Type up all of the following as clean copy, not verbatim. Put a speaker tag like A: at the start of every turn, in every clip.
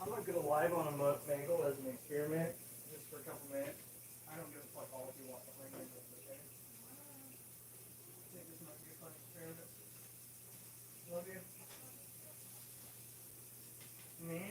A: I'm gonna go live on a mukbang as an experiment, just for a couple minutes. I don't give a fuck all if you want to bring it, okay? I think this might be a fun experiment. Love you. Man.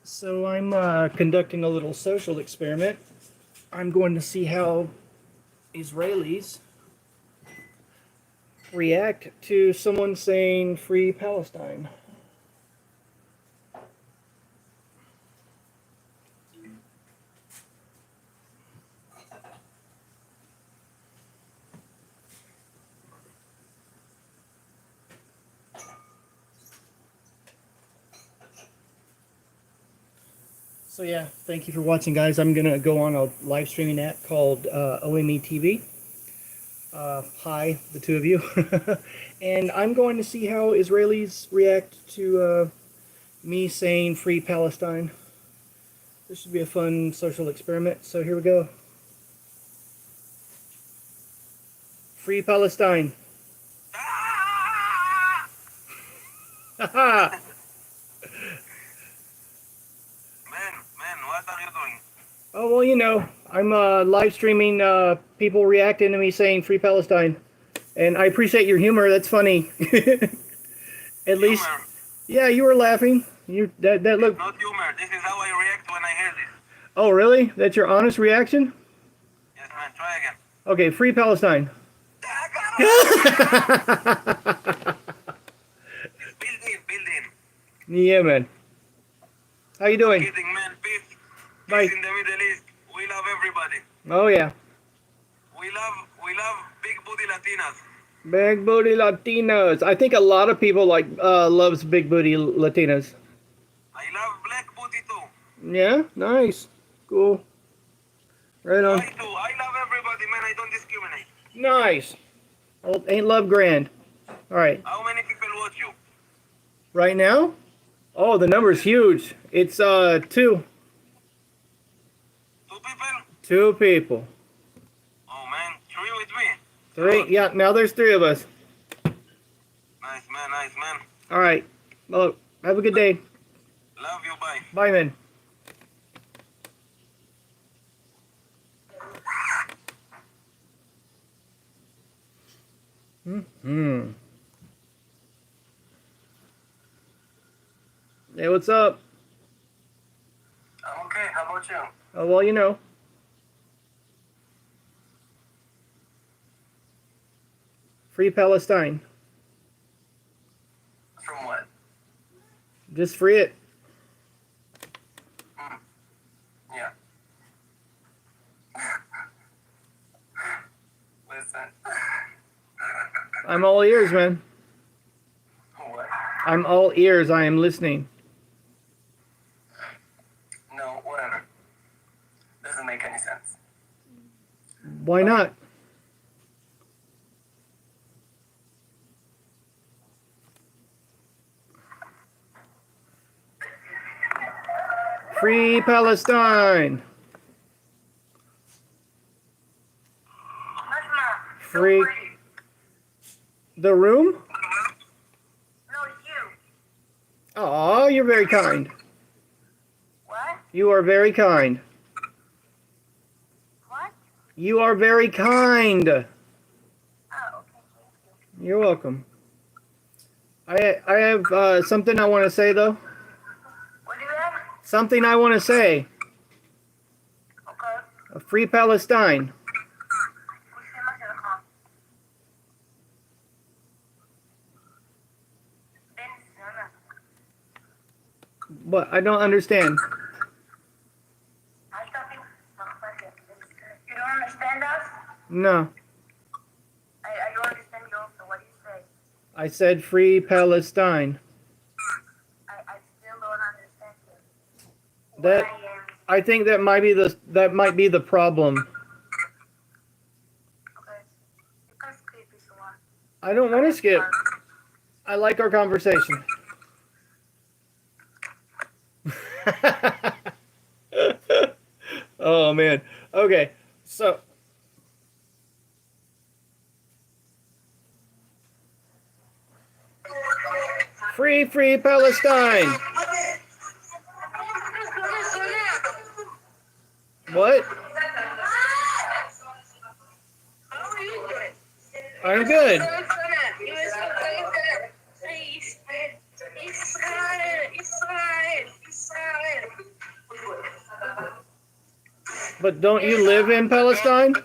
A: So I'm conducting a little social experiment. I'm going to see how Israelis react to someone saying "Free Palestine." So yeah, thank you for watching, guys. I'm gonna go on a live streaming app called OME TV. Hi, the two of you. And I'm going to see how Israelis react to me saying "Free Palestine." This should be a fun social experiment. So here we go. Free Palestine. Haha.
B: Man, what are you doing?
A: Oh, well, you know, I'm live streaming people reacting to me saying "Free Palestine," and I appreciate your humor. That's funny. At least,
B: Humor.
A: yeah, you were laughing. That
B: It's
A: looked.
B: not humor. This is how I react when I hear this.
A: Oh, really? That's your honest reaction?
B: Yes, man. Try again.
A: Okay, Free Palestine.
B: It's built in, built in.
A: Yeah, man. How you doing?
B: Kidding, man. Peace.
A: Bye.
B: Peace in the Middle East. We love everybody.
A: Oh yeah,
B: We love big booty Latinas.
A: big booty Latinos. I think a lot of people like loves big booty Latinas.
B: I love black booty too.
A: Yeah, nice, cool. Right on.
B: I too. I love everybody, man. I don't discriminate.
A: Nice. Well, ain't love grand? All right.
B: How many people
A: Right now? Oh, the number's huge. It's 2.
B: Two people?
A: 2 people.
B: Oh man, three with me.
A: 3. Yeah, now there's 3 of us.
B: Nice man, nice man.
A: All right. Well, have a good day.
B: Love you, bye.
A: Bye, man. Hmm. Hey, what's up?
B: I'm okay, how about you?
A: Oh, well, you know. Free Palestine.
B: From what?
A: Just free it.
B: Yeah. Listen.
A: I'm all ears, man.
B: What?
A: I'm all ears. I am listening.
B: No, whatever. Doesn't make any sense.
A: Why not? Free Palestine. Free. The room?
C: No, you.
A: Oh, you're very kind.
C: What?
A: You are very kind.
C: What?
A: You are very kind.
C: Oh, okay. Thank you.
A: You're welcome. I have something I want to say, though.
C: What do you have?
A: Something I want to say.
C: Okay.
A: Free Palestine. What? I don't understand.
C: You don't understand us?
A: No.
C: I don't understand you also. What do you say?
A: I said free Palestine.
C: I still don't understand you.
A: That
C: What I am.
A: I think that might be the problem.
C: Okay. You can skip if you want.
A: I don't want to skip. I like our conversation. Oh man. Okay. So free Palestine. What? I'm good. But don't you live in Palestine?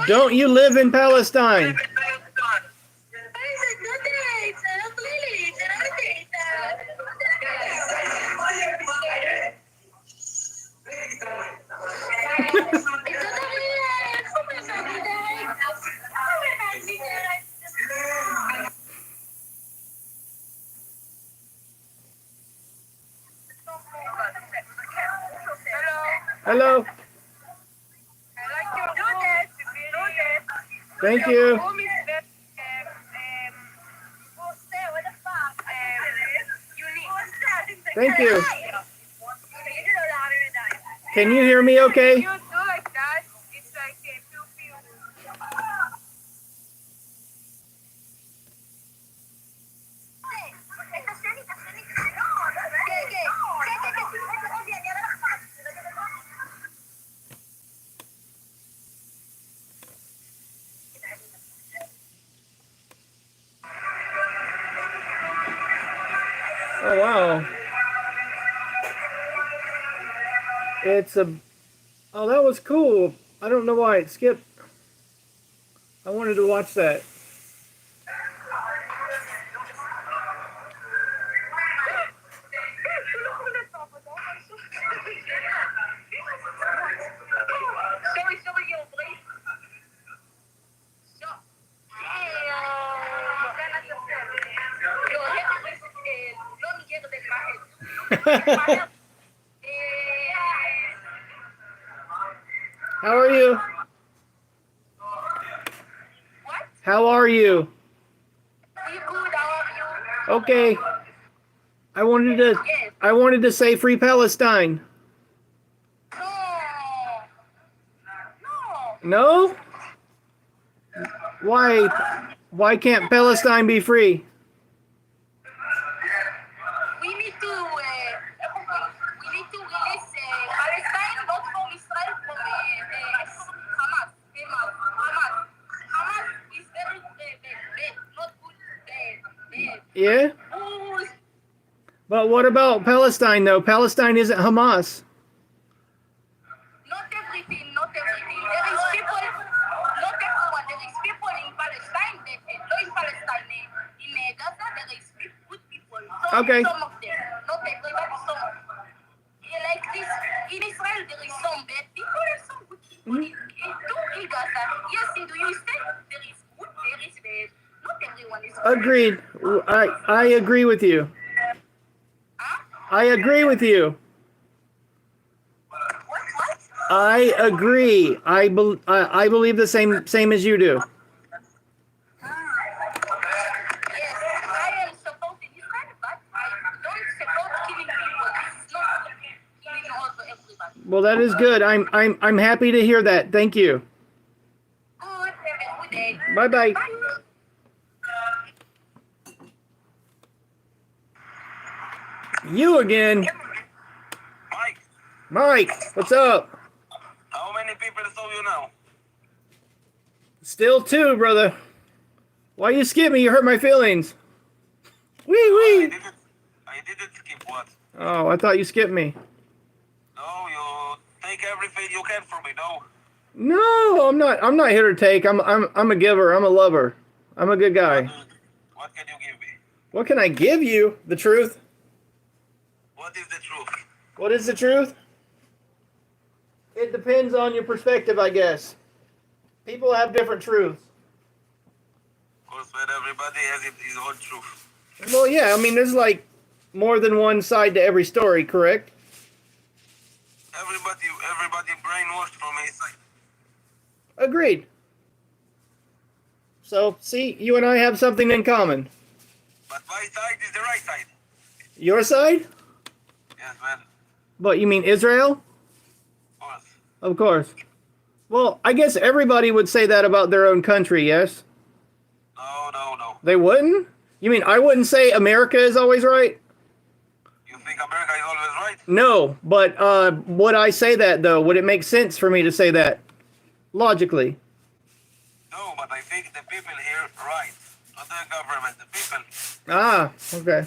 A: Don't you live in Palestine? Hello. Thank you. Thank you. Can you hear me okay? Oh wow. It's a Oh, that was cool. I don't know why it skipped. I wanted to watch that. How are you? How are you? Okay. I wanted to say free Palestine.
C: No.
A: No? Why can't Palestine be free?
C: We need to release Palestine, not from Israel, from Hamas. Hamas is very bad, not good, bad.
A: Yeah?
C: Who's
A: But what about Palestine though? Palestine isn't Hamas.
C: not everything. There is people, not everyone. There is people in Palestine, not in Palestine, in Gaza, there is good people.
A: Okay.
C: Some of them, not everybody, some of them. Like this, in Israel, there is some bad people and some good people. In Gaza, yes, in the USA, there is good, there is bad. Not everyone is good.
A: Agreed. I agree with you.
C: Huh?
A: I agree with you.
C: What?
A: I agree. I believe the same as you do.
C: Yes, I am supporting Israel, but I don't support killing people. It's not killing also everybody.
A: Well, that is good. I'm happy to hear that. Thank you.
C: Good, have a good day.
A: Bye-bye.
C: Bye.
A: You again.
B: Mike,
A: Mike, what's up?
B: how many people saw you now?
A: Still two, brother. Why you skip me? You hurt my feelings. Wee wee.
B: I didn't skip what?
A: Oh, I thought you skipped me.
B: No, you take everything you can from me, no?
A: No, I'm not here to take. I'm a giver. I'm a lover. I'm a good guy.
B: What can you give me?
A: What can I give you? The truth.
B: What is the truth?
A: What is the truth? It depends on your perspective, I guess. People have different truths.
B: Of course, when everybody has his own truth.
A: Well, yeah, I mean, there's like more than one side to every story, correct?
B: Everybody brainwashed from his side.
A: Agreed. So, see, you and I have something in common.
B: But my side is the right side.
A: Your side?
B: Yes, man.
A: What, you mean Israel?
B: Of course.
A: Of course. Well, I guess everybody would say that about their own country, yes?
B: No.
A: They wouldn't? You mean I wouldn't say America is always right?
B: You think America is always right?
A: No, but would I say that, though? Would it make sense for me to say that? Logically.
B: No, but I think the people here are right. Not the government, the people.
A: Ah, okay.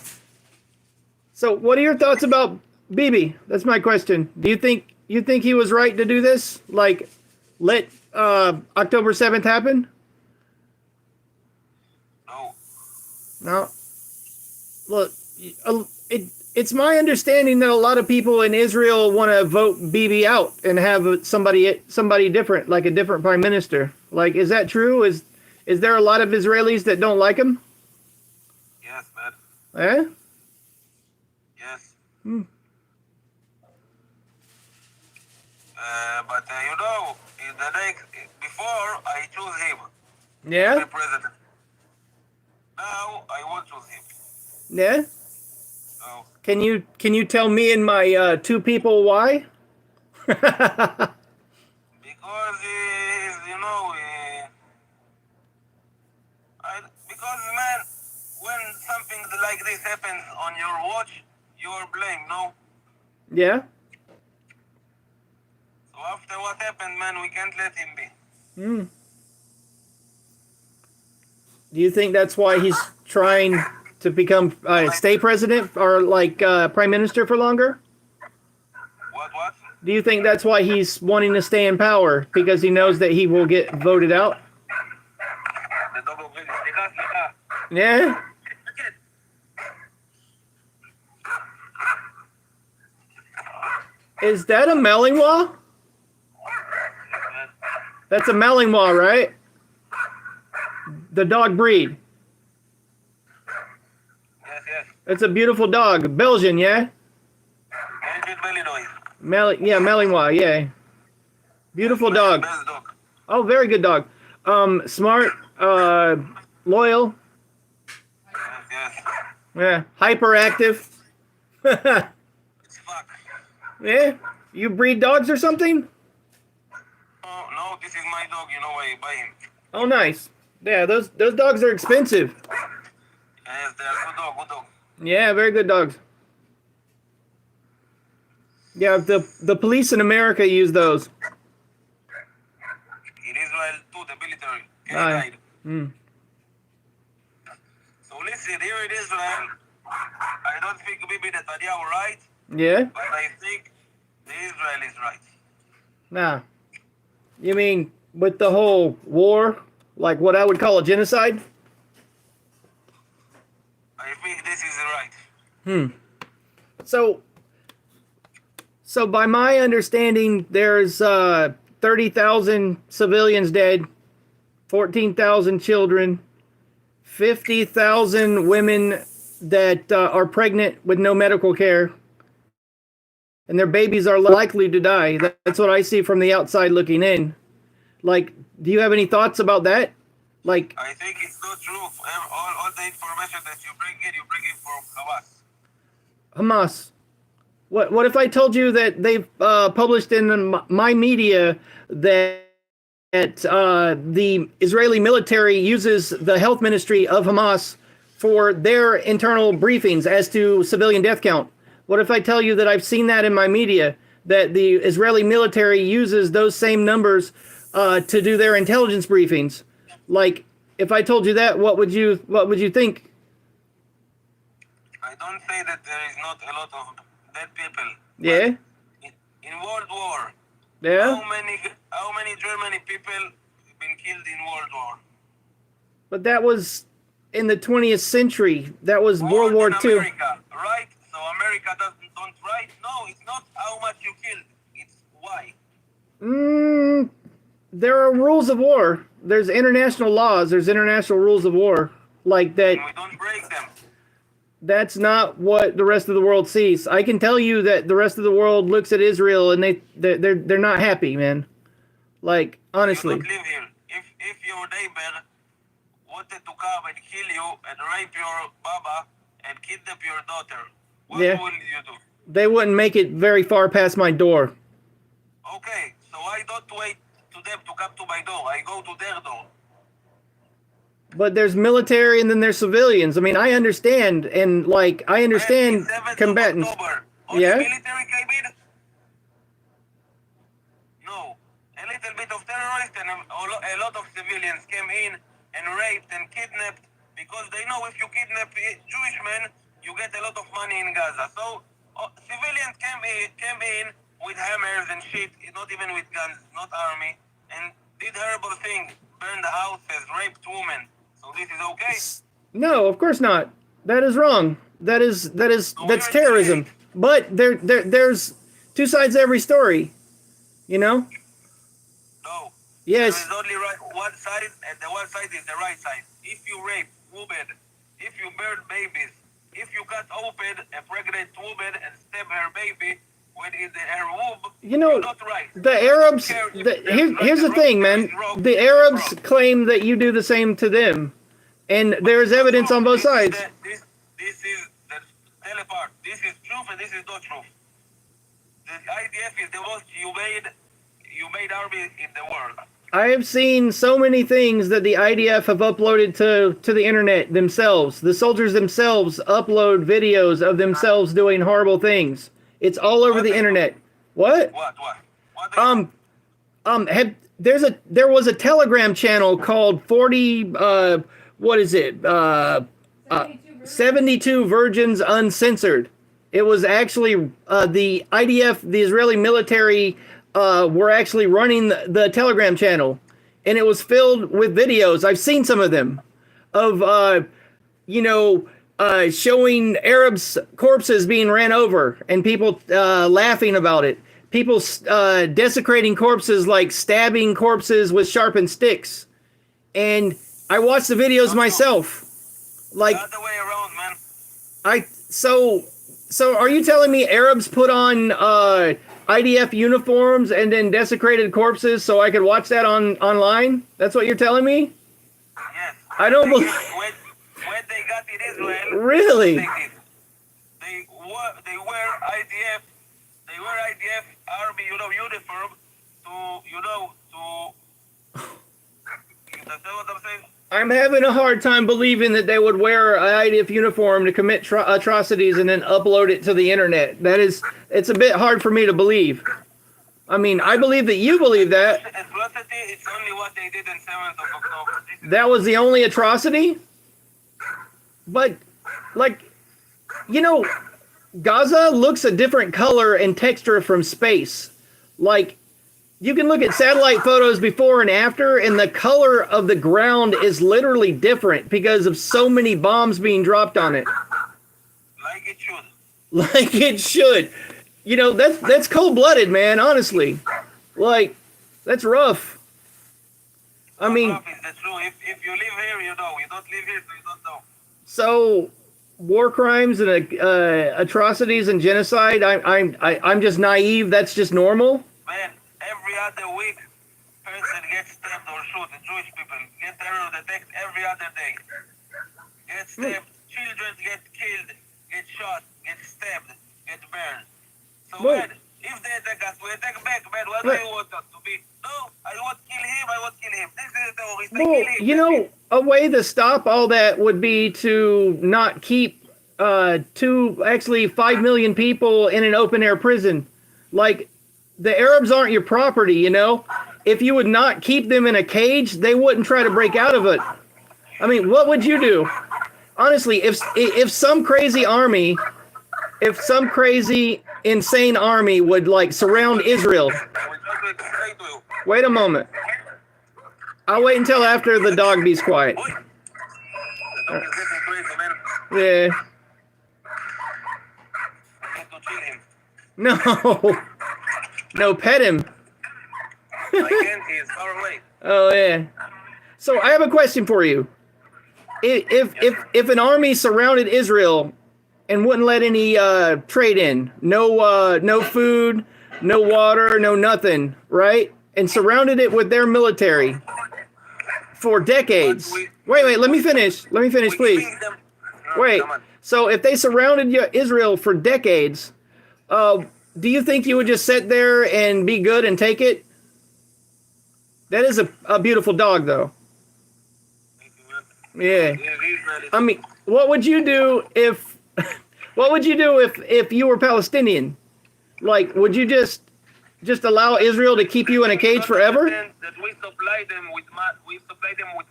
A: So, what are your thoughts about Bibi? That's my question. Do you think he was right to do this? Like, let October 7th happen?
B: No.
A: No. Look, it's my understanding that a lot of people in Israel want to vote Bibi out and have somebody different, like a different prime minister. Like, is that true? Is there a lot of Israelis that don't like him?
B: Yes, man.
A: Eh?
B: Yes.
A: Hmm.
B: But you know, in the next, before I choose him to
A: Yeah?
B: be president. Now I won't choose him.
A: Yeah?
B: No.
A: Can you tell me and my two people why?
B: Because because man, when something like this happens on your watch, you are blamed, no?
A: Yeah?
B: So after what happened, man, we can't let him be.
A: Hmm. Do you think that's why he's trying to become stay president or like prime minister for longer?
B: What?
A: Do you think that's why he's wanting to stay in power because he knows that he will get voted out?
B: The dog of סליחה.
A: Yeah? Is that a Malinois? That's a Malinois, right? The dog breed.
B: Yes.
A: It's a beautiful dog. Belgian, yeah? Malinois, yeah. Beautiful dog.
B: Best dog.
A: Oh, very good dog. Smart, loyal.
B: Yes.
A: Yeah, hyperactive.
B: It's fuck.
A: Yeah, you breed dogs or something?
B: No, this is my dog. You know I buy him.
A: Oh, nice. Yeah, those dogs are expensive.
B: Yes, they are good dog, good dog.
A: Yeah, very good dogs. Yeah, the police in America use those.
B: In Israel too, the military.
A: Aye.
B: Canine. So listen, here in Israel, I don't think Bibi Netanyahu right,
A: Yeah?
B: but I think the Israel is right.
A: Nah. You mean with the whole war, like what I would call a genocide?
B: I think this is right.
A: So by my understanding, there's 30,000 civilians dead, 14,000 children, 50,000 women that are pregnant with no medical care, and their babies are likely to die. That's what I see from the outside looking in. Like, do you have any thoughts about that? Like,
B: I think it's not true. All the information that you bring in from Hamas.
A: Hamas. What if I told you that they've published in my media that the Israeli military uses the health ministry of Hamas for their internal briefings as to civilian death count? What if I tell you that I've seen that in my media, that the Israeli military uses those same numbers to do their intelligence briefings? Like, if I told you that, what would you think?
B: I don't say that there is not a lot of dead people.
A: Yeah.
B: In World War,
A: Yeah.
B: how many German people been killed in World War?
A: But that was in the 20th century. That was World War II.
B: America, right? So America don't write? No, it's not how much you killed. It's why.
A: There are rules of war. There's international laws. There's international rules of war like that.
B: And we don't break them.
A: That's not what the rest of the world sees. I can tell you that the rest of the world looks at Israel and they're not happy, man. Like, honestly.
B: You don't live here. If your neighbor wanted to come and kill you and rape your baba and kidnap your daughter, what
A: Yeah.
B: will you do?
A: They wouldn't make it very far past my door.
B: Okay, so I don't wait to them to come to my door. I go to their door.
A: But there's military and then there's civilians. I mean, I understand, and like I understand
B: 27th of
A: combatants.
B: October,
A: Yeah?
B: the military came in? No. A little bit of terrorists and a lot of civilians came in and raped and kidnapped because they know if you kidnap Jewish men, you get a lot of money in Gaza. So civilians came in with hammers and shit, not even with guns, not army, and did horrible things, burned the houses, raped women. So this is okay?
A: No, of course not. That is wrong. That's
B: we're
A: terrorism.
B: saying-
A: But there's two sides to every story. You know?
B: No.
A: Yes.
B: There is only one side, and the one side is the right side. If you rape women, if you burn babies, if you cut open a pregnant woman and stab her baby when in her womb,
A: You know,
B: you're not right.
A: the Arabs.
B: Care if there's
A: Here's the
B: right
A: thing,
B: and
A: man.
B: there's wrong,
A: The
B: there's
A: Arabs
B: wrong.
A: claim that you do the same to them, and there is evidence on both sides.
B: This is the tell apart. This is truth and this is not truth. The IDF is the most humane army in the world.
A: I have seen so many things that the IDF have uploaded to the internet themselves. The soldiers themselves upload videos of themselves doing horrible things. It's all over the internet. What?
B: What?
A: There was a Telegram channel called 72 Virgins Uncensored. It was actually the IDF, the Israeli military, were actually running the Telegram channel, and it was filled with videos. I've seen some of them of showing Arabs' corpses being ran over and people laughing about it. People desecrating corpses, like stabbing corpses with sharpened sticks. And I watched the videos myself. Like,
B: The other way around, man.
A: So are you telling me Arabs put on IDF uniforms and then desecrated corpses so I could watch that online? That's what you're telling me?
B: Yes.
A: I don't believe.
B: when they got in Israel,
A: Really?
B: they did. They wear IDF. They wear IDF army, uniform to. You understand what I'm saying?
A: I'm having a hard time believing that they would wear an IDF uniform to commit atrocities and then upload it to the internet. It's a bit hard for me to believe. I mean, I believe that you believe that.
B: Atrocity, it's only what they did on 7th of October.
A: That was the only atrocity? But, like, you know, Gaza looks a different color and texture from space. Like, you can look at satellite photos before and after, and the color of the ground is literally different because of so many bombs being dropped on it.
B: Like it should.
A: Like it should. You know, that's cold-blooded, man, honestly. Like, that's rough. I mean...
B: Rough is the truth. If you live here, you know. You don't live here, so you don't know.
A: So, war crimes and atrocities and genocide, I'm just naive, that's just normal?
B: Man, every other week, person gets stabbed or shot. The Jewish people get terror attacked every other day. Get stabbed. Children get killed, get shot, get stabbed, get burned. So, man, if they attack us, we attack back, man. What do you want us to be? No, I want to kill him, I want to kill him. This is a terrorist, I kill him.
A: You know, a way to stop all that would be to not keep 5 million people in an open-air prison. Like, the Arabs aren't your property, you know? If you would not keep them in a cage, they wouldn't try to break out of it. I mean, what would you do? Honestly, if some crazy army, if some crazy, insane army would, like, surround Israel... Wait a moment. I'll wait until after the dog be's quiet.
B: The dog is getting crazy, man.
A: Yeah.
B: I need to chill him.
A: No. No, pet him.
B: I can't, he is far away.
A: Oh, yeah. So I have a question for you. If an army surrounded Israel and wouldn't let any trade in, no food, no water, no nothing, right? And surrounded it with their military for decades. Wait, let me finish. Let me finish, please. Wait. So if they surrounded Israel for decades, do you think you would just sit there and be good and take it? That is a beautiful dog, though. Yeah. I mean, what would you do if you were Palestinian? Like, would you just allow Israel to keep you in a cage forever?
B: That we supply them with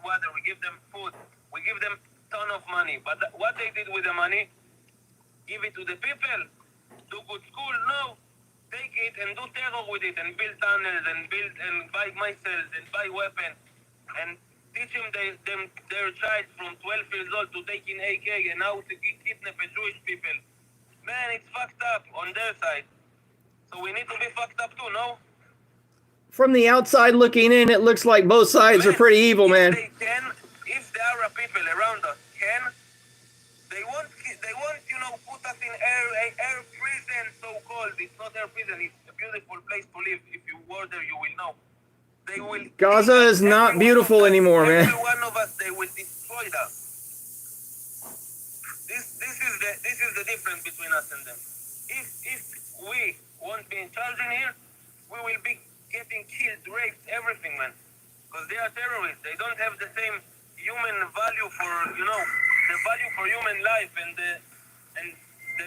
B: water, we give them food, we give them ton of money. But what they did with the money, give it to the people, do good school, no. Take it and do terror with it and build tunnels and buy missiles and buy weapons and teach their child from 12 years old to take in AK and how to kidnap a Jewish people. Man, it's fucked up on their side. So we need to be fucked up too, no?
A: From the outside looking in, it looks like both sides are pretty evil, man.
B: If the Arab people around us can, they won't, put us in air prison, so-called. It's not air prison, it's a beautiful place to live. If you were there, you will know. They will.
A: Gaza is not beautiful anymore, man.
B: Every one of us, they will destroy us. This is the difference between us and them. If we won't be in charge in here, we will be getting killed, raped, everything, man. Because they are terrorists. They don't have the same human value for, the value for human life and the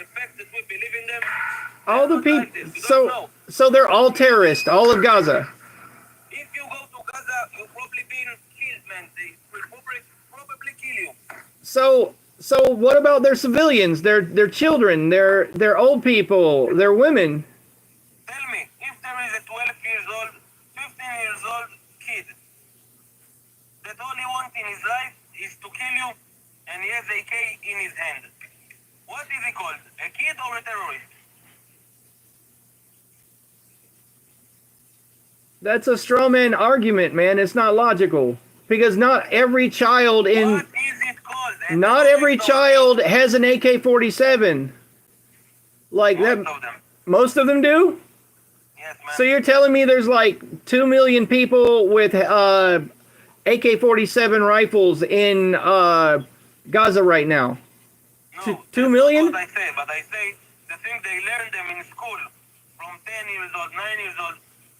B: effect that we believe in them.
A: All the people, so they're all terrorists, all of Gaza.
B: If you go to Gaza, you'll probably be killed, man. They will probably kill you.
A: So what about their civilians, their children, their old people, their women?
B: Tell me, if there is a 12 years old, 15 years old kid that all he wants in his life is to kill you and he has AK in his hand, what is he called? A kid or a terrorist?
A: That's a straw man argument, man. It's not logical. Because not every child
B: What is it called?
A: Not every child has an AK-47. Like
B: Most
A: that.
B: of them.
A: Most of them do?
B: Yes, man.
A: So you're telling me there's like 2 million people with AK-47 rifles in Gaza right now?
B: No,
A: Two
B: that's not
A: million?
B: what I say, but I say the thing they learn them in school from 10 years old, 9 years old,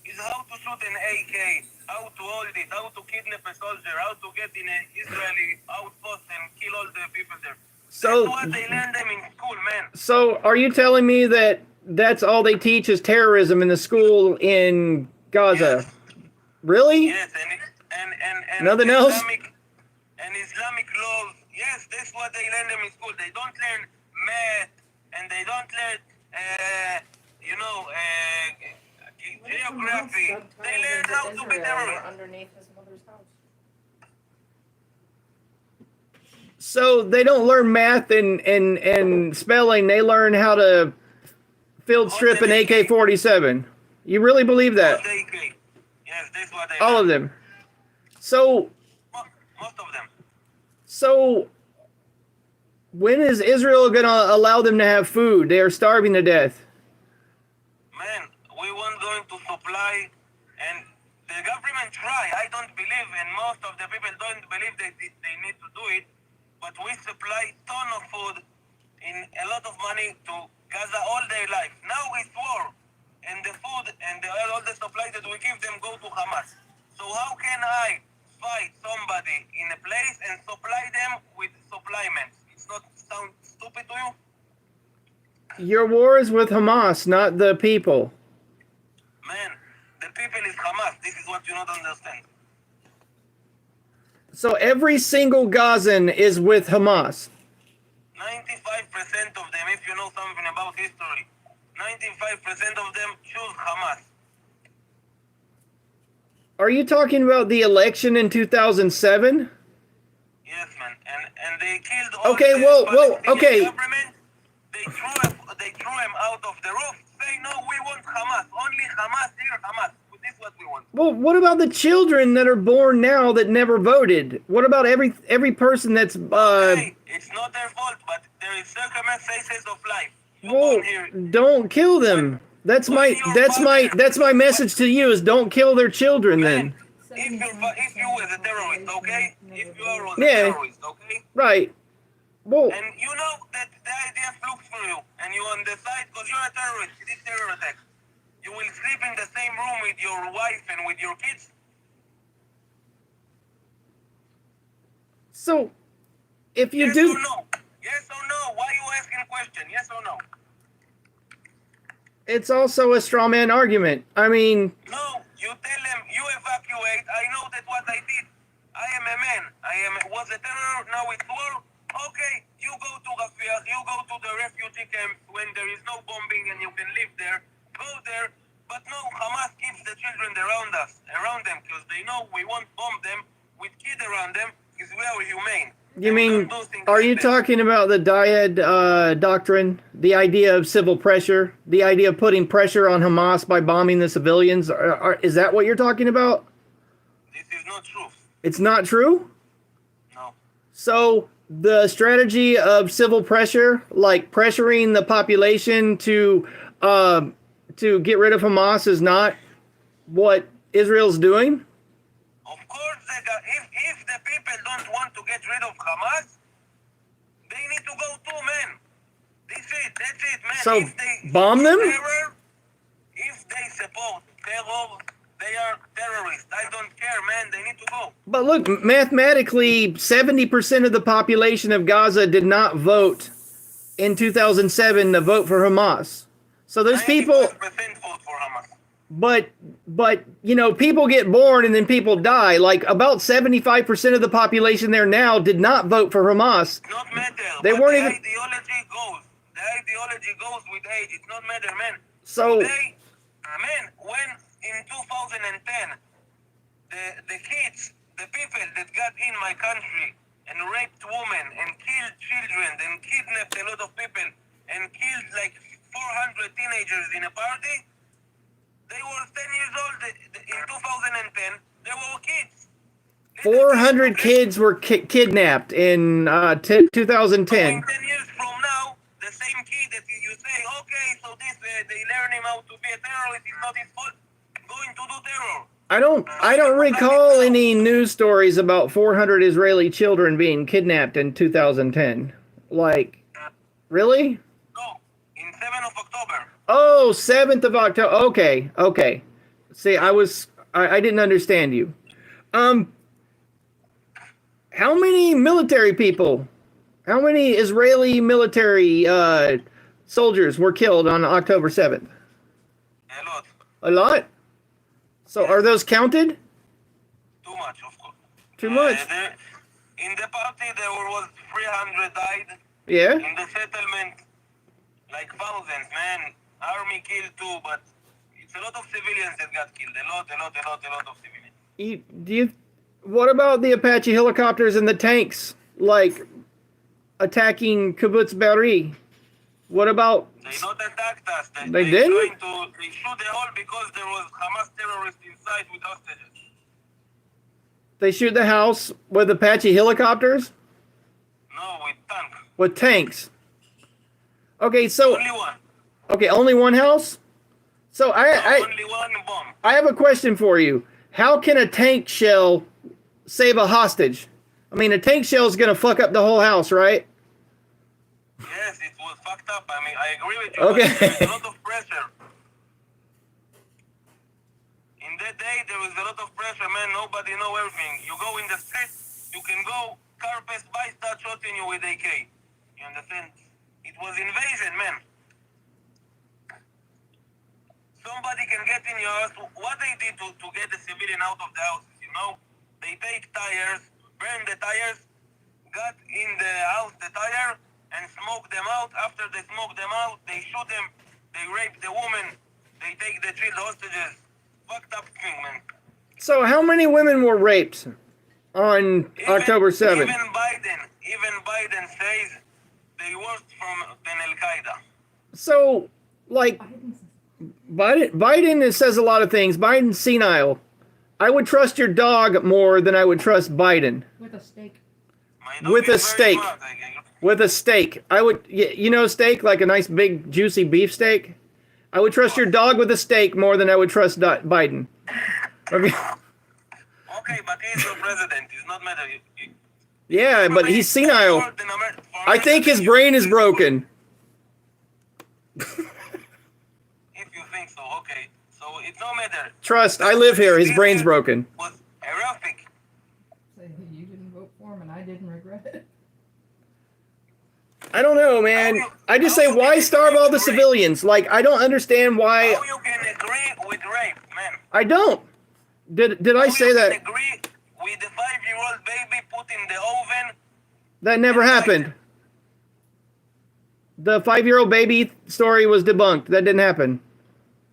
B: is how to shoot an AK, how to hold it, how to kidnap a soldier, how to get in an Israeli outpost and kill all the people there.
A: So,
B: that's what they learn them in school, man.
A: So, are you telling me that that's all they teach is terrorism in the school in Gaza?
B: Yes.
A: Really?
B: Yes, and
A: Nothing else?
B: Islamic laws. Yes, that's what they learn them in school. They don't learn math, and they don't learn, geography. They learn how to be terrorists.
D: Underneath his mother's house.
A: So they don't learn math and spelling. They learn how to field strip an AK-47. You really believe that?
B: All the AK. Yes, that's what they
A: All
B: learn.
A: of them. So,
B: Most of them.
A: so when is Israel going to allow them to have food? They are starving to death.
B: Man, we weren't going to supply, and the government try. I don't believe, and most of the people don't believe that they need to do it, but we supply ton of food in a lot of money to Gaza all their life. Now it's war, and the food and all the supplies that we give them go to Hamas. So how can I fight somebody in a place and supply them with supplements? It's not sound stupid to you?
A: Your war is with Hamas, not the people.
B: Man, the people is Hamas. This is what you don't understand.
A: So every single Gazan is with Hamas.
B: 95% of them, if you know something about history, 95% of them choose Hamas.
A: Are you talking about the election in 2007?
B: Yes, man. And they killed all
A: Okay,
B: the
A: well,
B: Palestinian
A: okay.
B: government. They threw him out of the roof. Say, no, we want Hamas. Only Hamas here, Hamas. This is what we want.
A: Well, what about the children that are born now that never voted? What about every person that's
B: Hey, it's not their fault, but there is circumstances of life. You
A: well,
B: born here.
A: don't kill them. That's my message to you is don't kill their children then.
B: If you was a terrorist, okay? If you are a
A: Yeah.
B: terrorist, okay?
A: Right. Well,
B: And you know that the idea flukes for you, and you on the side because you're a terrorist. You did terror attack. You will sleep in the same room with your wife and with your kids.
A: so if you
B: Yes
A: do
B: or no? Yes or no? Why you asking question? Yes or no?
A: it's also a straw man argument. I mean,
B: No. You tell them you evacuate. I know that what I did. I am a man. Was a terror. Now it's war. Okay. You go to Rafia. You go to the refugee camp when there is no bombing and you can live there. Go there. But no, Hamas keeps the children around them, because they know we won't bomb them with kids around them because we are humane.
A: you
B: And we
A: mean,
B: don't do things
A: are
B: like
A: you
B: that.
A: talking about the dyad doctrine, the idea of civil pressure, the idea of putting pressure on Hamas by bombing the civilians? Is that what you're talking about?
B: This is not truth.
A: It's not true?
B: No.
A: So the strategy of civil pressure, like pressuring the population to get rid of Hamas, is not what Israel's doing?
B: Of course, if the people don't want to get rid of Hamas, they need to go too, man. That's it, man.
A: So,
B: if they
A: bomb them?
B: If they support terror, they are terrorists. I don't care, man. They need to go.
A: But look, mathematically, 70% of the population of Gaza did not vote in 2007 to vote for Hamas. So those people,
B: 95% vote for Hamas.
A: but you know, people get born and then people die. Like about 75% of the population there now did not vote for Hamas.
B: Not matter.
A: They
B: but
A: weren't
B: the
A: even.
B: ideology goes. The ideology goes with age. It's not matter, man.
A: So
B: Today, man, when in 2010, the kids, the people that got in my country and raped women and killed children and kidnapped a lot of people and killed like 400 teenagers in a party, they were 10 years old in 2010. They were kids.
A: 400 kids were kidnapped in 2010.
B: So in 10 years from now, the same kid that you say, okay, so this they learn him how to be a terrorist, it's not his fault, going to do terror.
A: I don't recall any news stories about 400 Israeli children being kidnapped in 2010. Like, really?
B: No, in 7th of October.
A: Oh, 7th of October. Okay. See, I didn't understand you. How many military people? How many Israeli military soldiers were killed on October 7th?
B: A lot.
A: A lot? So are those counted?
B: Too much, of course.
A: Too much?
B: In the party, there was 300 died.
A: Yeah?
B: In the settlement, like thousands, man. Army killed too, but it's a lot of civilians that got killed. A lot of civilians.
A: What about the Apache helicopters and the tanks, like, attacking Kibbutz Be'eri? What about...
B: They not attacked us.
A: They didn't?
B: They shoot the hole because there was Hamas terrorists inside with hostages.
A: They shoot the house with Apache helicopters?
B: No, with tanks.
A: With tanks. Okay, so...
B: Only one.
A: Okay, only one house? So
B: Only one bomb.
A: I have a question for you. How can a tank shell save a hostage? I mean, a tank shell is going to fuck up the whole house, right?
B: Yes, it was fucked up. I mean, I agree with you.
A: Okay.
B: But there was a lot of pressure. In that day, there was a lot of pressure, man. Nobody know everything. You go in the street, you can go, car pass by, start shooting you with AK. You understand? It was invasion, man. Somebody can get in your house. What they did to get the civilian out of the houses, you know? They take tires, burn the tires, got in the house the tire, and smoke them out. After they smoke them out, they shoot them, they rape the woman, they take the child hostages. Fucked up thing, man.
A: So how many women were raped on October 7th?
B: Even Biden says they worse than Al-Qaeda.
A: So, like, Biden says a lot of things. Biden's senile. I would trust your dog more than I would trust Biden.
D: With a steak.
A: With a steak. With a steak. I would, you know, steak, like a nice big juicy beef steak. I would trust your dog with a steak more than I would trust Biden. Okay.
B: Okay, but he's your president. It's not matter.
A: Yeah, but he's senile. I think his brain is broken.
B: If you think so, okay. So it's no matter.
A: Trust, I live here. His brain's broken.
B: Was horrific.
D: Say, you didn't vote for him and I didn't regret it.
A: I don't know, man. I just say, why starve all the civilians? Like, I don't understand why.
B: How you can agree with rape, man?
A: I don't. Did I say that?
B: Agree with the 5-year-old baby put in the oven?
A: That never happened. The 5-year-old baby story was debunked. That didn't happen.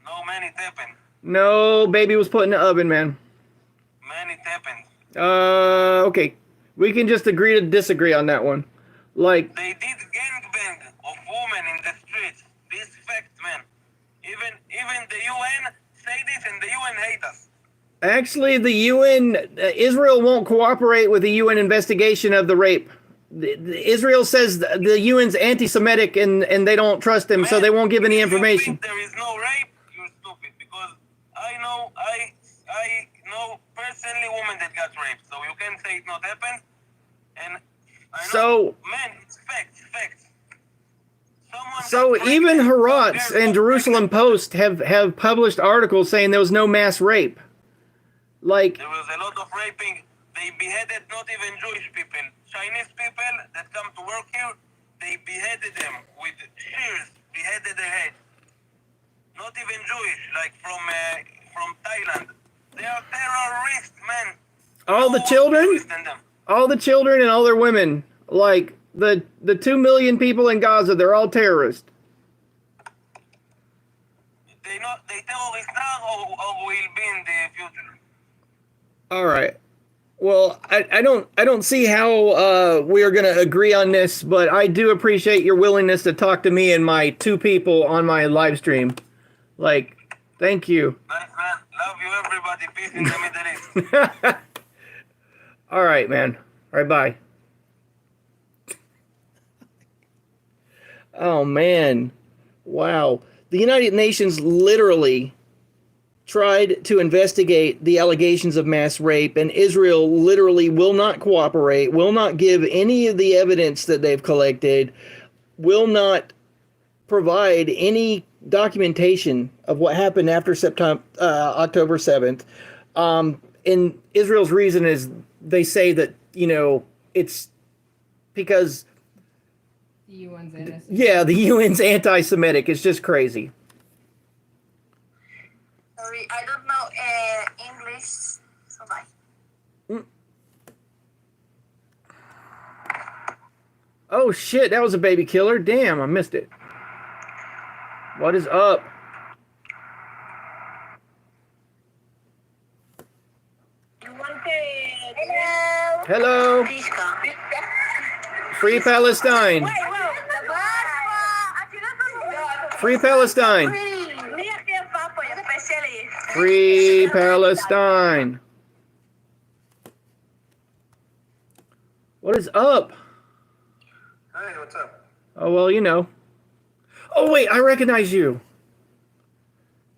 B: No, man, it happened.
A: No, baby was put in the oven, man.
B: Man, it happened.
A: Okay. We can just agree to disagree on that one. Like,
B: they did gangbang of women in the streets. This fact, man. Even the UN say this and the UN hate us.
A: actually, the UN, Israel won't cooperate with the UN investigation of the rape. Israel says the UN's anti-Semitic and they don't trust him, so they won't give any information.
B: If there is no rape, you're stupid. Because I know personally women that got raped, so you can say it not happened. And I know,
A: So,
B: man, it's facts.
A: even Haaretz and Jerusalem Post have published articles saying there was no mass rape. Like,
B: there was a lot of raping. They beheaded not even Jewish people. Chinese people that come to work here, they beheaded them with shears, beheaded their head. Not even Jewish, like from Thailand. They are terrorists, man.
A: all the
B: No
A: children,
B: understand them.
A: all the children and all their women, like the 2 million people in Gaza, they're all terrorists.
B: They terrorists now or will be in the future.
A: All right. Well, I don't see how we are going to agree on this, but I do appreciate your willingness to talk to me and my 2 people on my live stream. Like, thank you.
B: Nice, man. Love you, everybody. Peace in the Middle East.
A: All right, man. All right, bye. Oh, man. Wow. The United Nations literally tried to investigate the allegations of mass rape, and Israel literally will not cooperate, will not give any of the evidence that they've collected, will not provide any documentation of what happened after October 7th. And Israel's reason is they say that, it's because,
D: The UN's innocent.
A: yeah, the UN's anti-Semitic. It's just crazy.
C: Sorry, I don't know English, so bye.
A: Oh shit, that was a baby killer. Damn, I missed it. What is up?
C: You want Hello.
A: Hello. Free Palestine. Free Palestine. Free Palestine. What is up?
B: Hey, what's up?
A: Oh, well, Oh, wait, I recognize you.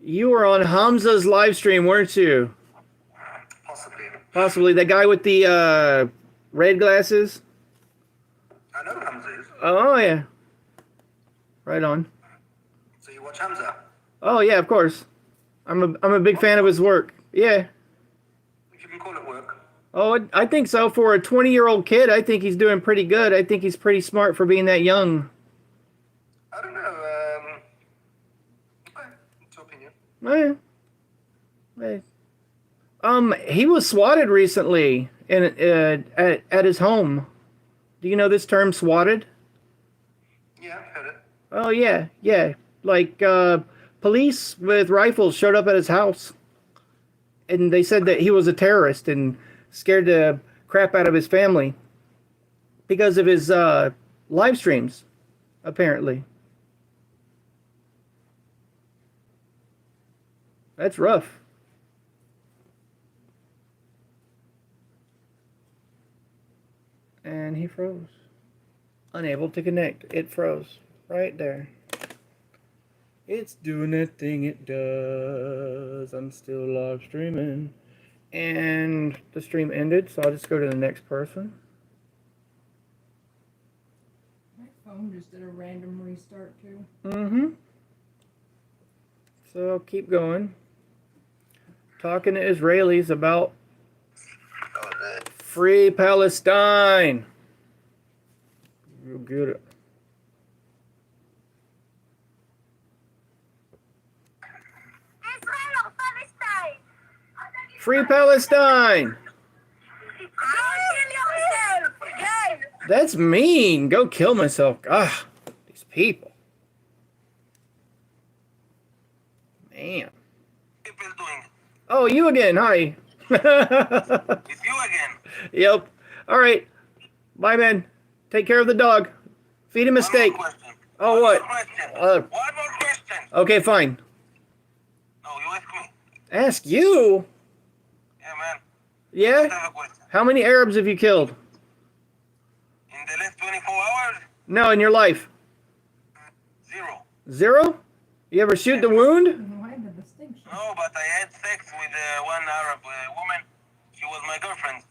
A: You were on Hamza's live stream, weren't you?
B: Possibly.
A: Possibly. That guy with the red glasses?
B: I know Hamza is.
A: Oh, yeah. Right on.
B: So you watch Hamza?
A: Oh, yeah, of course. I'm a big fan of his work. Yeah.
B: You can call it work.
A: Oh, I think so. For a 20-year-old kid, I think he's doing pretty good. I think he's pretty smart for being that young.
B: I don't know. Okay, it's your opinion.
A: He was swatted recently at his home. Do you know this term, swatted?
B: Yeah, I've heard it.
A: Oh, yeah. Like, police with rifles showed up at his house. And they said that he was a terrorist and scared the crap out of his family because of his live streams, apparently. That's rough. And he froze. Unable to connect. It froze. Right there. It's doing that thing it does. I'm still live streaming. And the stream ended, so I'll just go to the next person.
D: My phone just did a random restart too.
A: Mm-hmm. So I'll keep going. Talking to Israelis about free Palestine. You'll get it.
C: Israel or Palestine?
A: Free Palestine!
C: Go kill yourself! Again!
A: That's mean. Go kill myself. Ah, these people. Man.
B: People doing.
A: Oh, you again. Hi.
B: It's you again.
A: Yep. All right. Bye, man. Take care of the dog. Feed him a steak.
B: One more question.
A: Oh,
B: One
A: what?
B: more question.
A: Uh,
B: One more question.
A: Okay, fine.
B: No, you ask me.
A: Ask you?
B: Yeah, man. I
A: Yeah?
B: have a question.
A: How many Arabs have you killed?
B: In the last 24 hours,
A: No, in your life.
B: 0.
A: 0? You ever shoot the wound?
D: Why the distinction?
B: No, but I had sex with one Arab woman. She was my girlfriend.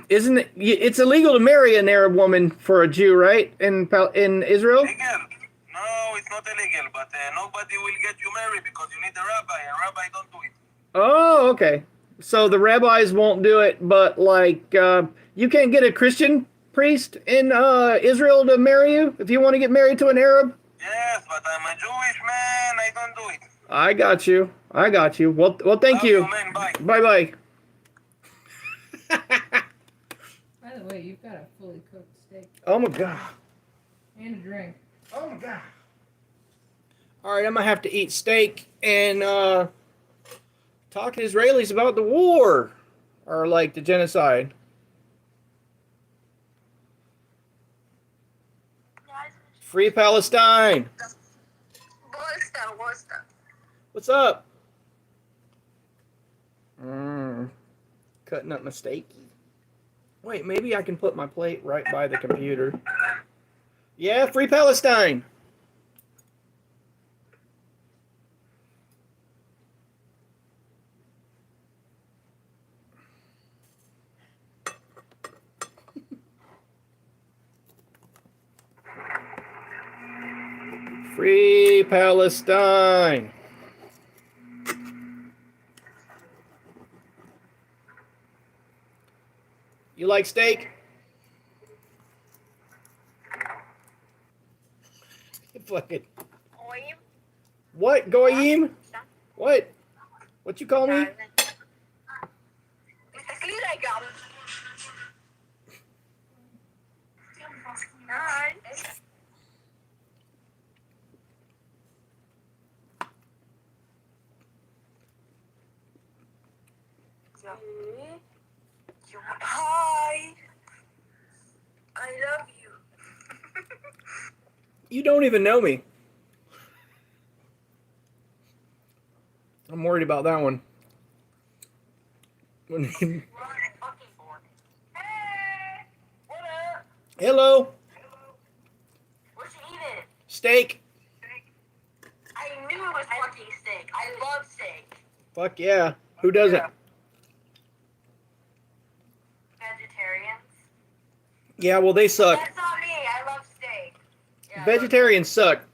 A: Isn't it? It's illegal to marry an Arab woman for a Jew, right? In Israel?
B: Illegal? No, it's not illegal, but nobody will get you married because you need a rabbi, and rabbi don't do it.
A: Oh, okay. So the rabbis won't do it, but like you can't get a Christian priest in Israel to marry you if you want to get married to an Arab?
B: Yes, but I'm a Jewish man. I don't do it.
A: I got you. Well, thank
B: Love
A: you.
B: man. Bye.
A: Bye-bye.
D: By the way, you've got a fully cooked steak
A: Oh my god.
D: and a drink.
A: Oh my god. All right, I'm gonna have to eat steak and talk to Israelis about the war or like the genocide. Free Palestine.
C: Bolster.
A: What's up? Cutting up my steak. Wait, maybe I can put my plate right by the computer. Yeah, Free Palestine. Free Palestine. You like steak? Fucking. What? Goyim? What? What you call me?
C: Hi. I love you.
A: You don't even know me. I'm worried about that one.
C: Hey, what up?
A: Hello.
C: What you eating?
A: Steak.
C: I knew it was fucking steak. I love steak.
A: Fuck yeah. Who doesn't?
C: Vegetarians?
A: Yeah, well, they suck.
C: That's not me. I love steak. Yeah, I love
A: Vegetarians suck.
C: steak.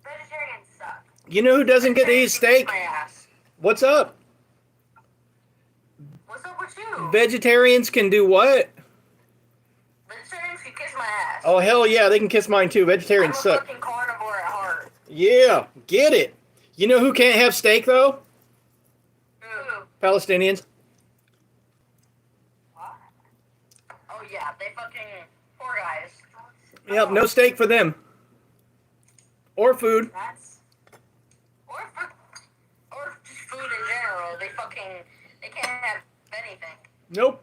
C: Vegetarians suck.
A: You know who doesn't get to eat steak?
C: My ass.
A: What's up?
C: What's up with you?
A: Vegetarians can do what?
C: Vegetarians can kiss my ass.
A: Oh, hell yeah, they can kiss mine too.
C: I'm
A: Vegetarians
C: a
A: suck.
C: fucking carnivore at heart.
A: Yeah, get it. You know who can't have steak though?
C: Ooh.
A: Palestinians.
C: What? Oh yeah, they fucking poor guys.
A: Yep, no steak for them. Or food.
C: That's or just food in general. They can't have anything.
A: Nope.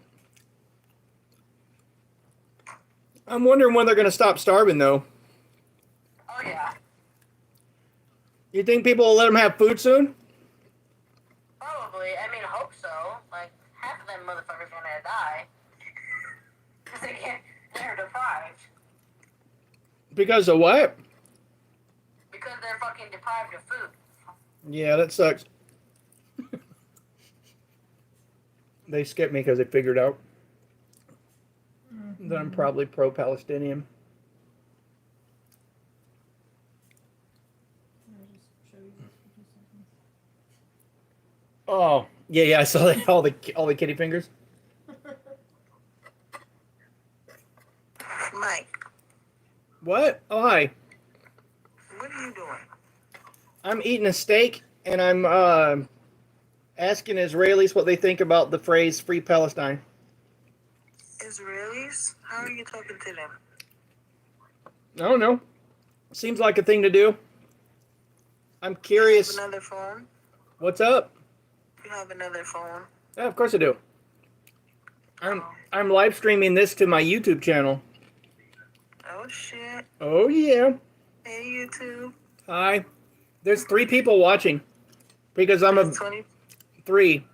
A: I'm wondering when they're going to stop starving though.
C: Oh yeah.
A: You think people will let them have food soon?
C: Probably. I mean, I hope so. Like, half of them motherfuckers are gonna die. Because they're deprived.
A: Because of what?
C: Because they're fucking deprived of food.
A: Yeah, that sucks. They skipped me because they figured out that I'm probably pro-Palestinian.
D: I'll just show you this for 2 seconds.
A: Oh, yeah, I saw that. All the kitty fingers.
C: Mike,
A: What? Oh, hi.
C: what are you doing?
A: I'm eating a steak, and I'm asking Israelis what they think about the phrase "Free Palestine."
C: Israelis? How are you talking to them?
A: I don't know. Seems like a thing to do. I'm curious.
C: You have another phone?
A: What's up?
C: You have another phone?
A: Yeah, of course I do. I'm live streaming this to my YouTube channel.
C: Oh shit.
A: Oh yeah.
C: Hey YouTube.
A: Hi. There's 3 people watching because I'm a
C: 20.
A: 3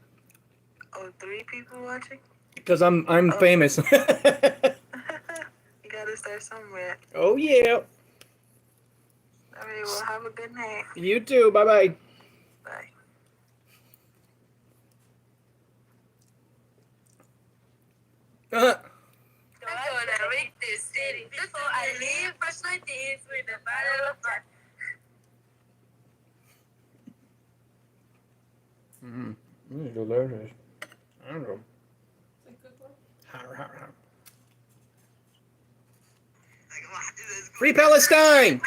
C: Oh, 3 people watching?
A: because I'm famous.
C: You gotta start somewhere.
A: Oh yeah.
C: Alright, well, have a good night.
A: You too. Bye bye.
C: Bye.
A: Uh,
C: I'm gonna make this city before I leave. Brush my teeth with a bottle of vodka.
A: delicious. I don't know.
D: It's a good one.
A: Free Palestine!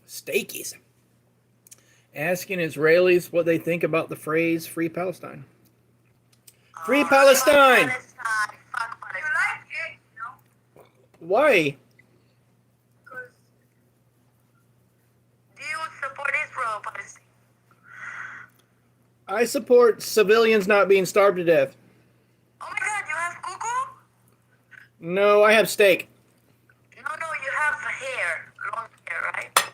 A: Steakies. Asking Israelis what they think about the phrase "Free Palestine." Free Palestine! Why?
C: Do you support Israel, Palestine?
A: I support civilians not being starved to death.
C: Oh my god, you have cuckoo?
A: No, I have steak.
C: No, you have hair. Long hair, right?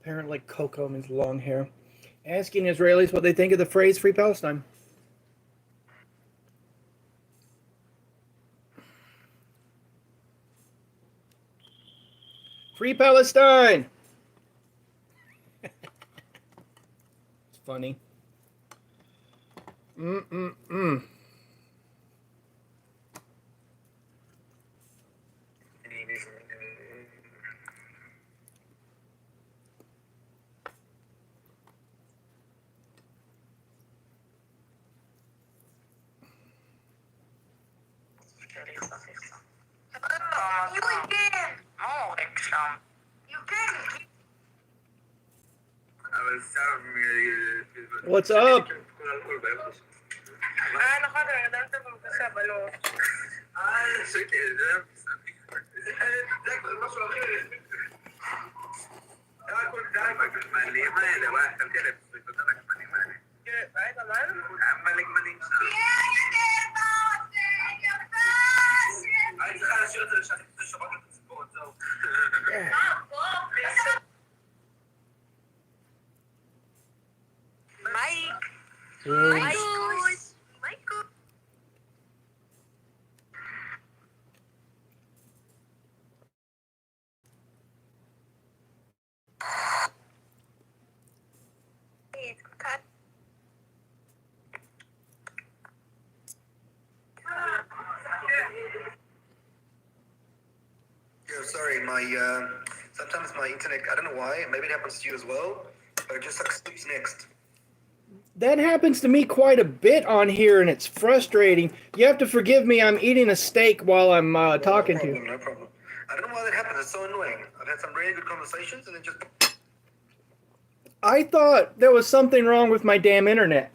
A: Apparently, Coco and his long hair. Asking Israelis what they think of the phrase "Free Palestine." Free Palestine! It's funny. Mm-mm-mm.
C: You again. Oh, exam. You can.
A: What's up?
C: Mike.
A: Rose.
C: Mike.
E: Yeah, sorry, sometimes my internet, I don't know why, maybe it happens to you as well, but it just like skips next.
A: That happens to me quite a bit on here, and it's frustrating. You have to forgive me. I'm eating a steak while I'm talking to you.
E: No problem. I don't know why that happens. It's so annoying. I've had some really good conversations and then just.
A: I thought there was something wrong with my damn internet.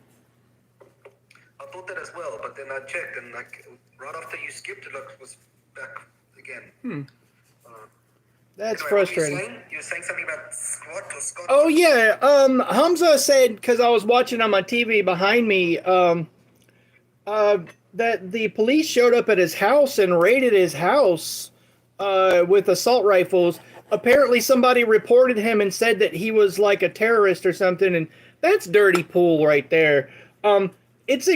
E: I thought that as well, but then I checked and like right after you skipped, it was back again.
A: That's
E: Anyway,
A: frustrating.
E: You were saying something about squat or Scott?
A: Oh yeah, Hamza said, because I was watching on my TV behind me, that the police showed up at his house and raided his house with assault rifles. Apparently, somebody reported him and said that he was like a terrorist or something, and that's dirty pool right there. It's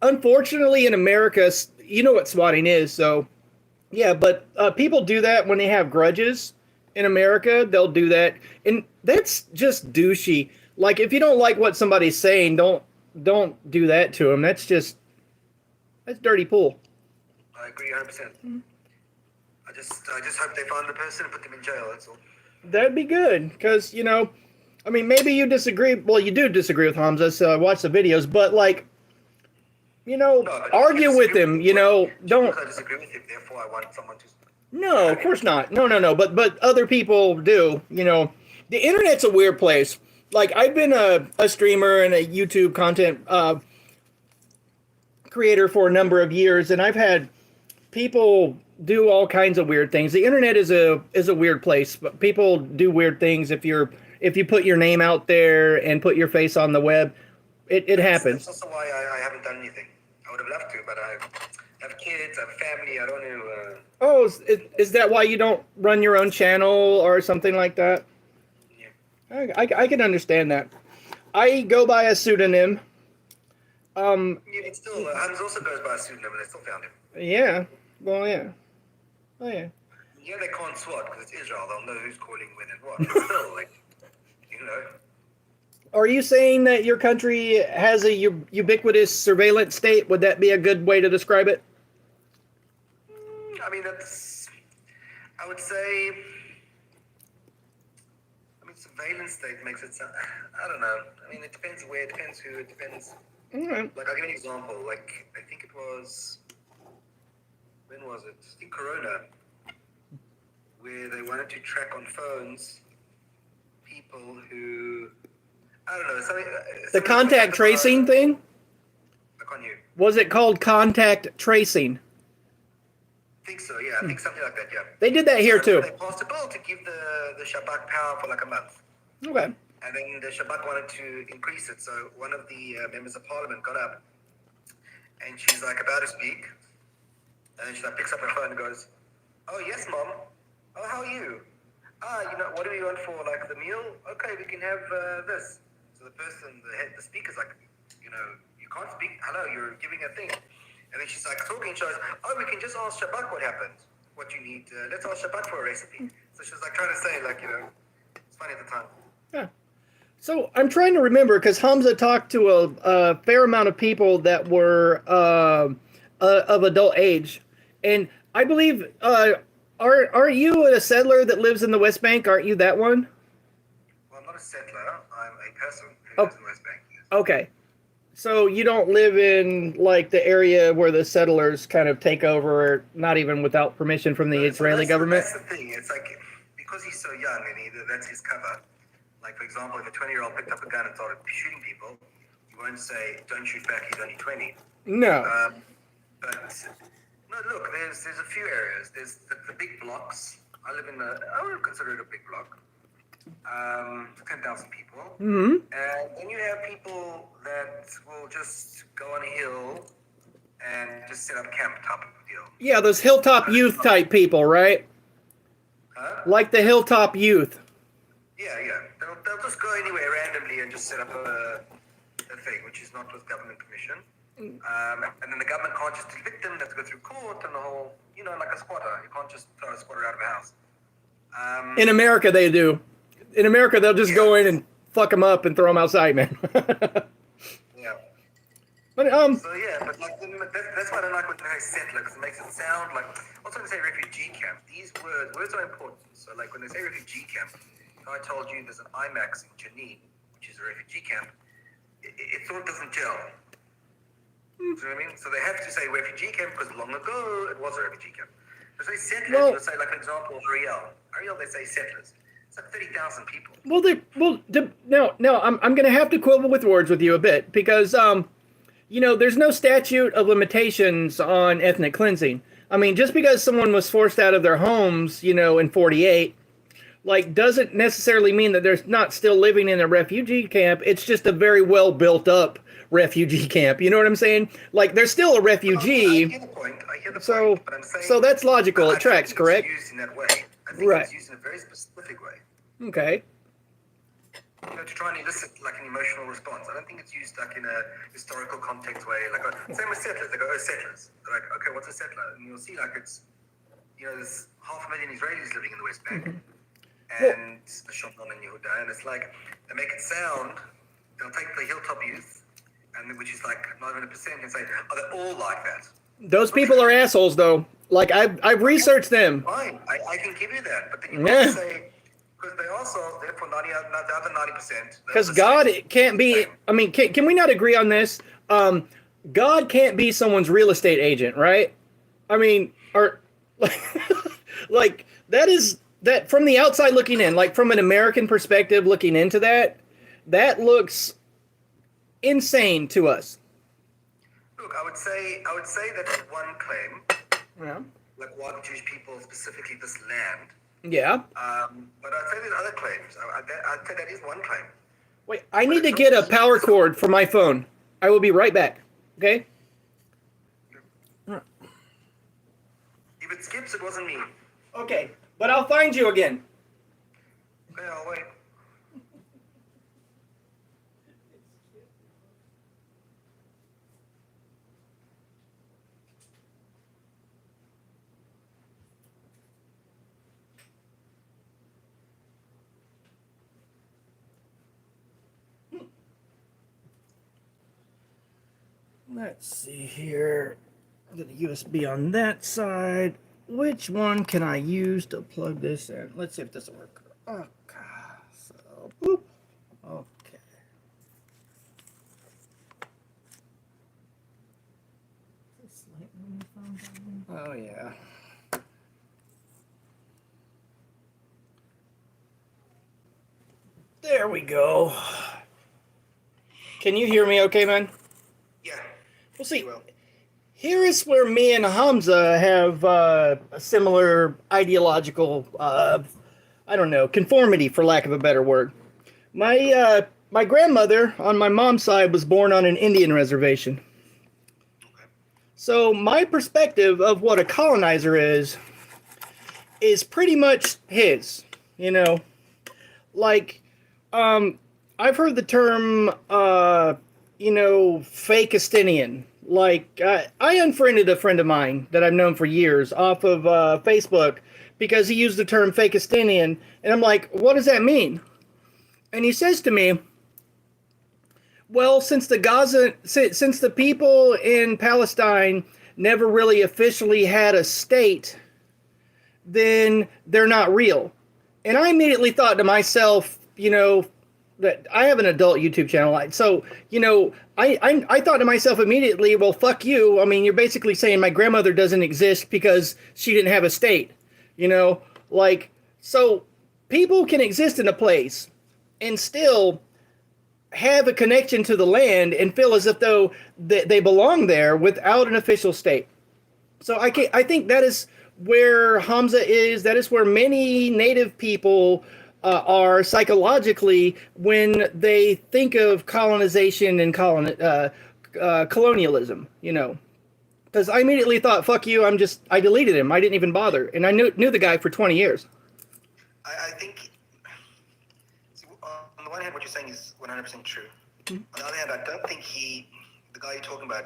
A: unfortunately in America, you know what swatting is, so yeah. But people do that when they have grudges. In America, they'll do that, and that's just douchey. Like, if you don't like what somebody's saying, don't do that to them. That's dirty pool.
E: I agree 100%. I just hope they find the person and put them in jail. That's all.
A: That'd be good, because I mean, maybe you disagree. Well, you do disagree with Hamza, so I watch the videos, but like,
E: No, but
A: argue with him. Don't.
E: Because I disagree with him, therefore I want someone to.
A: No, of course not. No. But other people do. The internet's a weird place. Like, I've been a streamer and a YouTube content creator for a number of years, and I've had people do all kinds of weird things. The internet is a weird place, but people do weird things if you put your name out there and put your face on the web. It happens.
E: That's also why I haven't done anything. I would have loved to, but I have kids, I have a family. I don't know.
A: Oh, is that why you don't run your own channel or something like that?
E: Yeah.
A: I can understand that. I go by a pseudonym.
E: It's still Hans also goes by a pseudonym, and they still found him.
A: Yeah. Well, yeah. Oh, yeah.
E: Yeah, they can't SWAT because it's Israel. They'll know who's calling when and what. But still,
A: Are you saying that your country has a ubiquitous surveillance state? Would that be a good way to describe it?
E: I mean, I would say, surveillance state makes it sound, I don't know. I mean, it depends where, it depends who, it depends.
A: Mm-hmm.
E: Like, I'll give you an example. Like, I think it was, when was it? I think Corona, where they wanted to track on phones people who, I don't know, something.
A: The contact tracing thing?
E: I can't hear.
A: Was it called contact tracing?
E: I think so, yeah. I think something like that, yeah.
A: They did that here too.
E: They passed a bill to give the Shabak power for like a month.
A: Okay.
E: And then the Shabak wanted to increase it. So one of the members of parliament got up and she's like about to speak. And then she like picks up her phone and goes, "Oh, yes, Mom. Oh, how are you? what do we want for like the meal? Okay, we can have this. So the speaker's like, you can't speak. Hello, you're giving a thing. And then she's like talking. She goes, we can just ask Shabak what happened. What you need. Let's ask Shabak for a recipe. So she was like trying to say like, it's funny at the time.
A: Yeah. So I'm trying to remember because Hamza talked to a fair amount of people that were of adult age, and I believe are you a settler that lives in the West Bank? Aren't you that one?
E: Well, I'm not a settler. I'm a person who lives in the West Bank.
A: Okay. So you don't live in like the area where the settlers kind of take over, not even without permission from the Israeli government?
E: That's the thing. It's like because he's so young and that's his cover. Like, for example, if a 20-year-old picked up a gun and started shooting people, you won't say, don't shoot back, he's only 20.
A: No.
E: But, no, look, there's a few areas. There's the big blocks. I would consider it a big block. 10,000 people.
A: Mm-hmm.
E: And then you have people that will just go on a hill and just set up camp type of deal.
A: Yeah, those hilltop youth type people, right?
E: Huh?
A: Like the hilltop youth.
E: Yeah. They'll just go anywhere randomly and just set up a thing, which is not with government permission. And then the government can't just evict them. They have to go through court and the whole, like a squatter. You can't just throw a squatter out of a house.
A: In America, they do. In America, they'll just go in and fuck them up and throw them outside, man.
E: Yeah.
A: But
E: So yeah, but like that's why I don't like when they say settler, because it makes it sound like. Also, when they say refugee camp, these words are important. So like when they say refugee camp, if I told you there's an IMAX in Jenin, which is a refugee camp, it sort of doesn't gel. Do you know what I mean? So they have to say refugee camp because long ago it was a refugee camp. If they say settlers, they'll say like for example Ariel, they say settlers. It's like 30,000 people.
A: Now I'm going to have to quibble with words with you a bit because, there's no statute of limitations on ethnic cleansing. I mean, just because someone was forced out of their homes, in 48, doesn't necessarily mean that they're not still living in a refugee camp. It's just a very well built up refugee camp. You know what I'm saying? They're still a refugee.
E: I hear the point. But I'm saying,
A: so that's logical. It tracks, correct?
E: It's used in that way. I think it's used in a very specific way.
A: Okay.
E: To try and elicit an emotional response. I don't think it's used in a historical context way. Same with settlers. They go, settlers. They're like, okay, what's a settler? And you'll see it's, there's 500,000 Israelis living in the West Bank. And the Shomron and Yehuda. And it's like, they make it sound, they'll take the hilltop youth, which is not even 1%, and say, they're all like that.
A: Those people are assholes, though. I've researched them.
E: Fine, I can give you that. But then you can't say, because they also, therefore, the other 90%.
A: Because God can't be, I mean, can we not agree on this? God can't be someone's real estate agent, right? I mean, that from the outside looking in, from an American perspective looking into that looks insane to us.
E: Look, I would say that's one claim.
A: Yeah.
E: Why the Jewish people, specifically this land.
A: Yeah.
E: But I'd say there's other claims. I'd say that is one claim.
A: Wait, I need to get a power cord for my phone. I will be right back. Okay?
E: If it skips, it wasn't me.
A: Okay, but I'll find you again.
E: Okay, I'll wait.
A: Let's see here. Got the USB on that side. Which one can I use to plug this in? Let's see if this will work. Okay. So, boop. Okay. Oh, yeah. There we go. Can you hear me okay, man?
E: Yeah.
A: We'll see. Here is where me and Hamza have a similar ideological, conformity, for lack of a better word. My grandmother on my mom's side was born on an Indian reservation. So my perspective of what a colonizer is pretty much his. You know, like, I've heard the term, Fakistinian. Like, I unfriended a friend of mine that I've known for years off of Facebook because he used the term Fakistinian, and I'm like, what does that mean? And he says to me, well, since the people in Palestine never really officially had a state, then they're not real. And I immediately thought to myself, that I have an adult YouTube channel. So, I thought to myself immediately, well, fuck you. I mean, you're basically saying my grandmother doesn't exist because she didn't have a state. Like, so people can exist in a place and still have a connection to the land and feel as if though they belong there without an official state. So I think that is where Hamza is. That is where many native people are psychologically when they think of colonization and colonialism. Because I immediately thought, "Fuck you!" I deleted him. I didn't even bother, and I knew the guy for 20 years.
E: I think, see, on the one hand, what you're saying is 100% true.
A: Mm-hmm.
E: On the other hand, I don't think the guy you're talking about,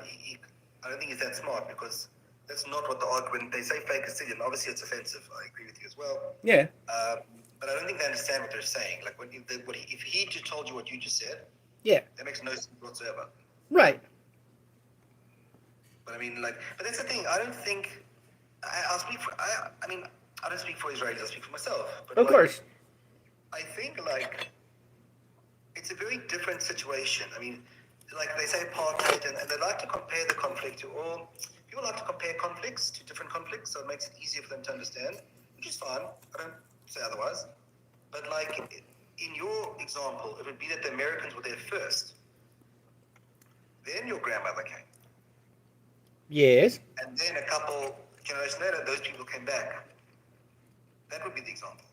E: I don't think he's that smart, because that's not what the argument, they say fake Castilian, obviously it's offensive, I agree with you as well.
A: Yeah.
E: But I don't think they understand what they're saying. Like, if he just told you what you just said,
A: Yeah.
E: that makes no sense whatsoever.
A: Right.
E: But I mean, but that's the thing, I don't think, I'll speak for, I mean, I don't speak for Israelis, I speak for myself. But
A: Of course.
E: I think, it's a very different situation. I mean, like they say apartheid, and they like to compare the conflict to all. People like to compare conflicts to different conflicts, so it makes it easier for them to understand, which is fine. I don't say otherwise. But in your example, it would be that the Americans were there first. Then your grandmother came.
A: Yes.
E: And then a couple generations later, those people came back. That would be the example.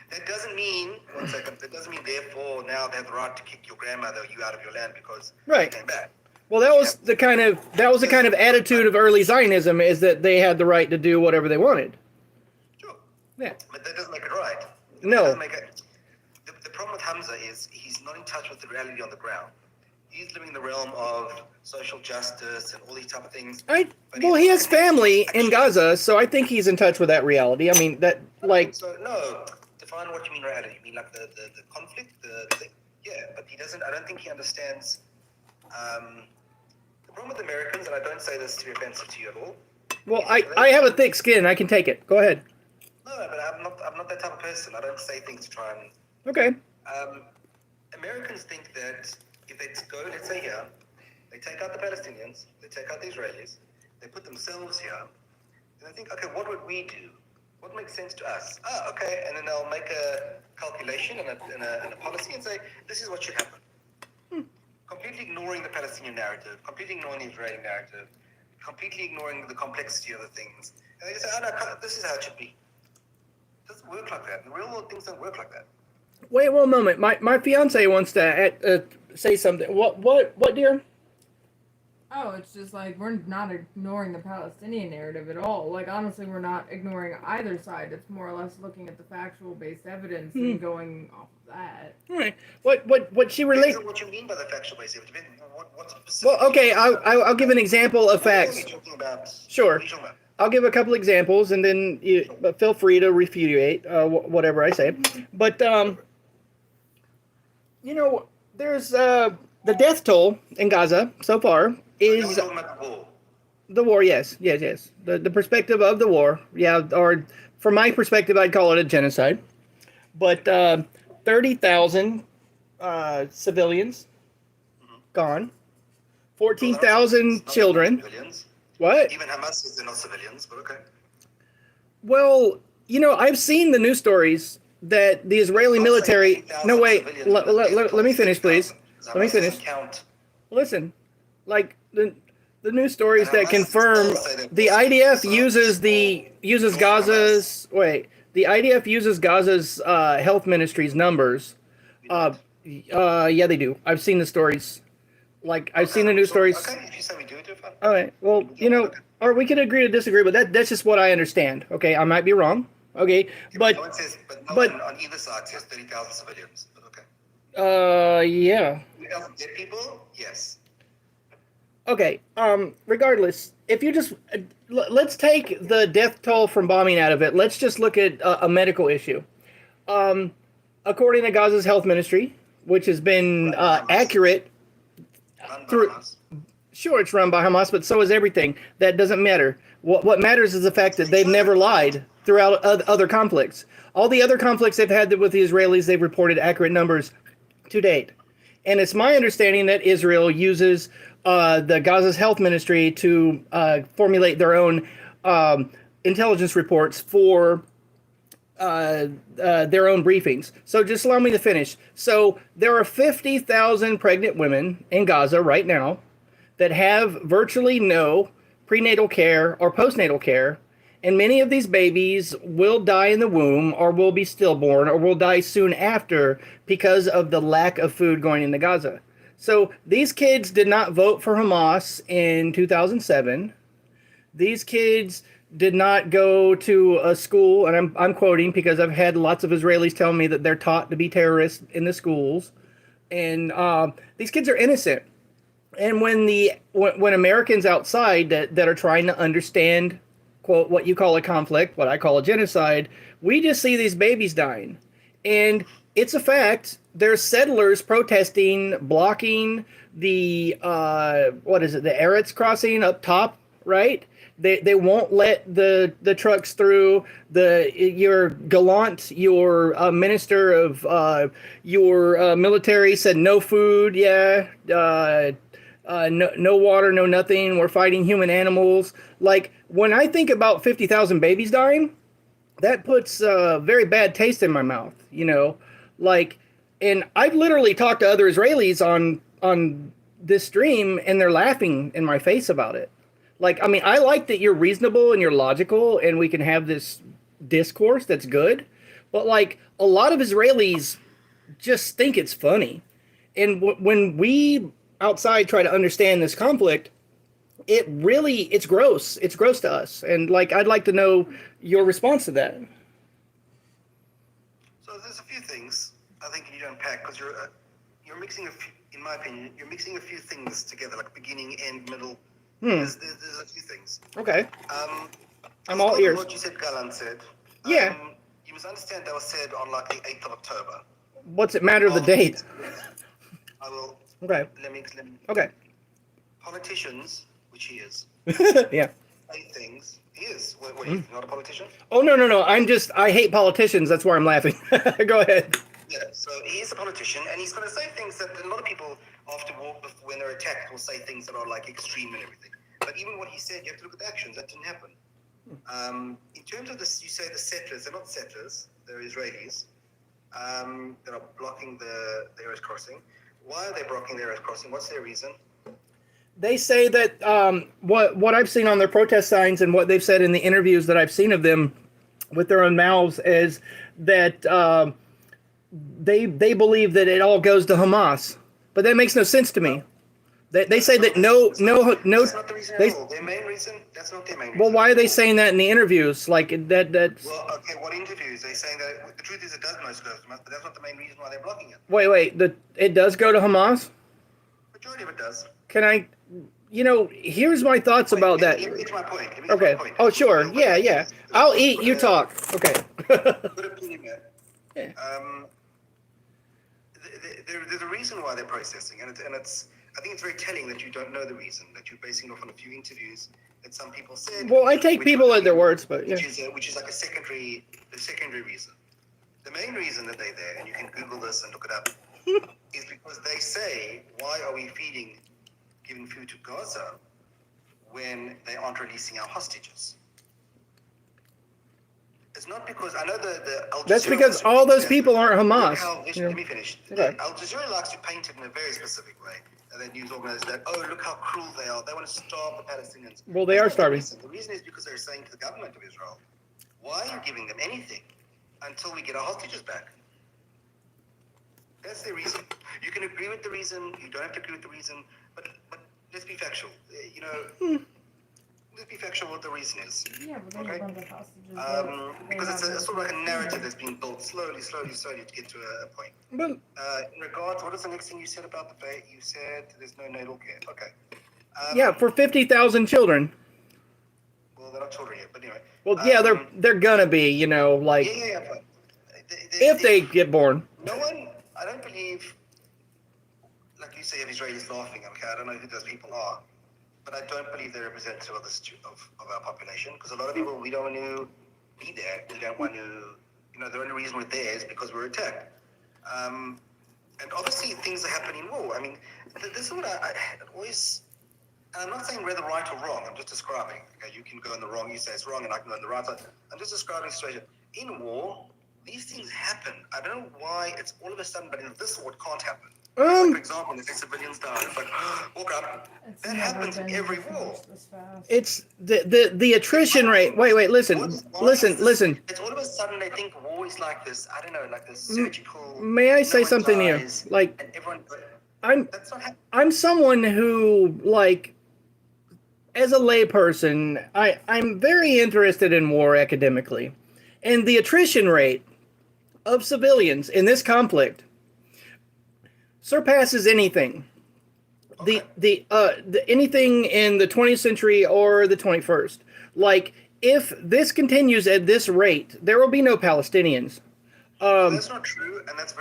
E: That doesn't mean, one second, that doesn't mean therefore now they have the right to kick your grandmother or you out of your land because
A: Right.
E: they came back.
A: Well, that was the kind of attitude of early Zionism, is that they had the right to do whatever they wanted.
E: Sure.
A: Yeah.
E: But that doesn't make it right.
A: No.
E: The problem with Hamza is he's not in touch with the reality on the ground. He's living in the realm of social justice and all these type of things.
A: He has family in Gaza, so I think he's in touch with that reality. I mean,
E: So, no. Define what you mean reality. You mean like the conflict, the thing? Yeah, but he doesn't. I don't think he understands. The problem with Americans, and I don't say this to be offensive to you at all.
A: Well, I have a thick skin. I can take it. Go ahead.
E: No, but I'm not that type of person. I don't say things to try and.
A: Okay.
E: Americans think that if they go, let's say here, they take out the Palestinians, they take out the Israelis, they put themselves here, and they think, okay, what would we do? What makes sense to us? Okay, and then they'll make a calculation and a policy and say, this is what should happen. Completely ignoring the Palestinian narrative, completely ignoring the Israeli narrative, completely ignoring the complexity of the things. And they just say, no, this is how it should be. It doesn't work like that. The real world things don't work like that.
A: Wait one moment. My fiance wants to say something. What, dear?
D: Oh, it's just like we're not ignoring the Palestinian narrative at all. Like, honestly, we're not ignoring either side. It's more or less looking at the factual based evidence and going off of that.
A: All right. What she relates?
E: What you mean by the factual basis? What's
A: Well, okay. I'll give an example of facts. Sure. I'll give a couple examples, and then you feel free to refutate whatever I say. But there's the death toll in Gaza so far is the war. Yes. The perspective of the war. Yeah, or from my perspective, I'd call it a genocide. But 30,000 civilians gone, 14,000 children. What?
E: Even Hamas says they're not civilians, but okay.
A: Well, I've seen the news stories that the Israeli military. No, wait. Let me finish, please. Let me finish. Listen, like the news stories that confirm the IDF uses Gaza's. Wait, the IDF uses Gaza's health ministry's numbers. Yeah, they do. I've seen the stories. Like, I've seen the news stories.
E: Okay, if you say we do it,
A: all right. Well, or we can agree to disagree, but that's just what I understand. Okay, I might be wrong. Okay, but
E: no one says, but no
A: but
E: one on either side says 30,000 civilians. But okay.
A: yeah.
E: 30,000 dead people? Yes.
A: Okay. Regardless, if you just let's take the death toll from bombing out of it. Let's just look at a medical issue. Um, According to Gaza's health ministry, which has been
E: Run by Hamas.
A: accurate
E: Run by
A: through.
E: Hamas.
A: Sure, it's run by Hamas, but so is everything. That doesn't matter. What matters is the fact that they've never lied throughout other conflicts. All the other conflicts they've had with the Israelis, they've reported accurate numbers to date. And it's my understanding that Israel uses the Gaza's health ministry to formulate their own intelligence reports for their own briefings. So just allow me to finish. So there are 50,000 pregnant women in Gaza right now that have virtually no prenatal care or postnatal care, and many of these babies will die in the womb or will be stillborn or will die soon after because of the lack of food going into Gaza. So these kids did not vote for Hamas in 2007. These kids did not go to a school, and I'm quoting because I've had lots of Israelis tell me that they're taught to be terrorists in the schools, and these kids are innocent. And when Americans outside that are trying to understand, quote, what you call a conflict, what I call a genocide, we just see these babies dying. And it's a fact. There's settlers protesting, blocking the, what is it, the Eretz crossing up top, right? They won't let the trucks through. Your Gallant, your minister of your military said no food, yeah, no water, no nothing. We're fighting human animals. Like, when I think about 50,000 babies dying, that puts a very bad taste in my mouth, you know? Like, and I've literally talked to other Israelis on this stream, and they're laughing in my face about it. Like, I mean, I like that you're reasonable and you're logical and we can have this discourse that's good. But, like, a lot of Israelis just think it's funny. And when we outside try to understand this conflict, it's gross. It's gross to us. And, like, I'd like to know your response to that.
E: So there's a few things I think you need to unpack, because you're mixing in my opinion, you're mixing a few things together, like beginning, end, middle. There's a few things.
A: Okay. I'm
E: Let's
A: all
E: go with
A: ears.
E: what you said, Galan said.
A: Yeah.
E: You must understand that was said on like the 8th of October.
A: What's it matter the date?
E: I will.
A: Okay.
E: Let me.
A: Okay.
E: Politicians, which he is,
A: Yeah.
E: say things. He is. What are you, not a politician?
A: Oh, no. I hate politicians. That's why I'm laughing. Go ahead.
E: Yeah, so he's a politician, and he's going to say things that a lot of people, after war, when they're attacked, will say things that are like extreme and everything. But even what he said, you have to look at the actions. That didn't happen. In terms of this, you say the settlers. They're not settlers. They're Israelis that are blocking the Eretz crossing. Why are they blocking the Eretz crossing? What's their reason?
A: They say that what I've seen on their protest signs and what they've said in the interviews that I've seen of them with their own mouths is that they believe that it all goes to Hamas, but that makes no sense to me. They say that no.
E: That's not the reason at all. Their main reason. That's not their main reason.
A: Well, why are they saying that in the interviews? Like that.
E: Well, okay. What interviews? They're saying that the truth is it does most go to Hamas, but that's not the main reason why they're blocking it.
A: Wait. It does go to Hamas?
E: Majority of it does.
A: Can I? Here's my thoughts about that.
E: It's my point.
A: Okay. Oh, sure. Yeah. I'll eat. You talk. Okay.
E: Good opinion there.
A: Yeah.
E: There's a reason why they're processing, and it's. I think it's very telling that you don't know the reason, that you're basing it off on a few interviews that some people said.
A: Well, I take people at their words, but yeah.
E: Which is like the secondary reason. The main reason that they're there, and you can Google this and look it up, is because they say, why are we giving food to Gaza when they aren't releasing our hostages? It's not because I know the Al Jazeera.
A: That's because all those people aren't Hamas.
E: Let me finish.
A: Okay.
E: Al Jazeera likes to paint it in a very specific way. And then news organizers are like, oh, look how cruel they are. They want to starve the Palestinians.
A: Well, they are starving.
E: The reason is because they're saying to the government of Israel, why are you giving them anything until we get our hostages back? That's the reason. You can agree with the reason. You don't have to agree with the reason. But let's be factual. Let's be factual. sure what the reason is.
D: Yeah, but there's
E: Okay.
D: a bunch of hostages.
E: Because it's sort of like a narrative that's been built slowly to get to a point.
A: But
E: In regards, what was the next thing you said about the debate? You said there's no natal care. Okay.
A: yeah, for 50,000 children.
E: Well, they're not children yet, but anyway.
A: Well, yeah, they're gonna be, you know, like
E: But
A: if they get born.
E: No one, I don't believe, like you say, if Israelis laughing, okay, I don't know who those people are, but I don't believe they're representative of of our population, because a lot of people, we don't want to be there. We don't want to, the only reason we're there is because we're attacked. And obviously things are happening in war. I mean, this is what I always, and I'm not saying whether right or wrong, I'm just describing. Okay, you can go in the wrong, you say it's wrong, and I can go in the right side. I'm just describing the situation. In war, these things happen. I don't know why it's all of a sudden, but in this war, it can't happen. Like, for example, if civilians die, it's like, woke up. That happens in every war.
A: It's the attrition rate. Wait, listen.
E: It's all of a sudden they think war is like this, I don't know, like this surgical.
A: May I say something here? Like,
E: and everyone, that's not happening.
A: I'm someone who, like, as a layperson, I'm very interested in war academically. And the attrition rate of civilians in this conflict surpasses anything.
E: Okay.
A: The anything in the 20th century or the 21st. Like, if this continues at this rate, there will be no Palestinians.
E: That's not true, and that's a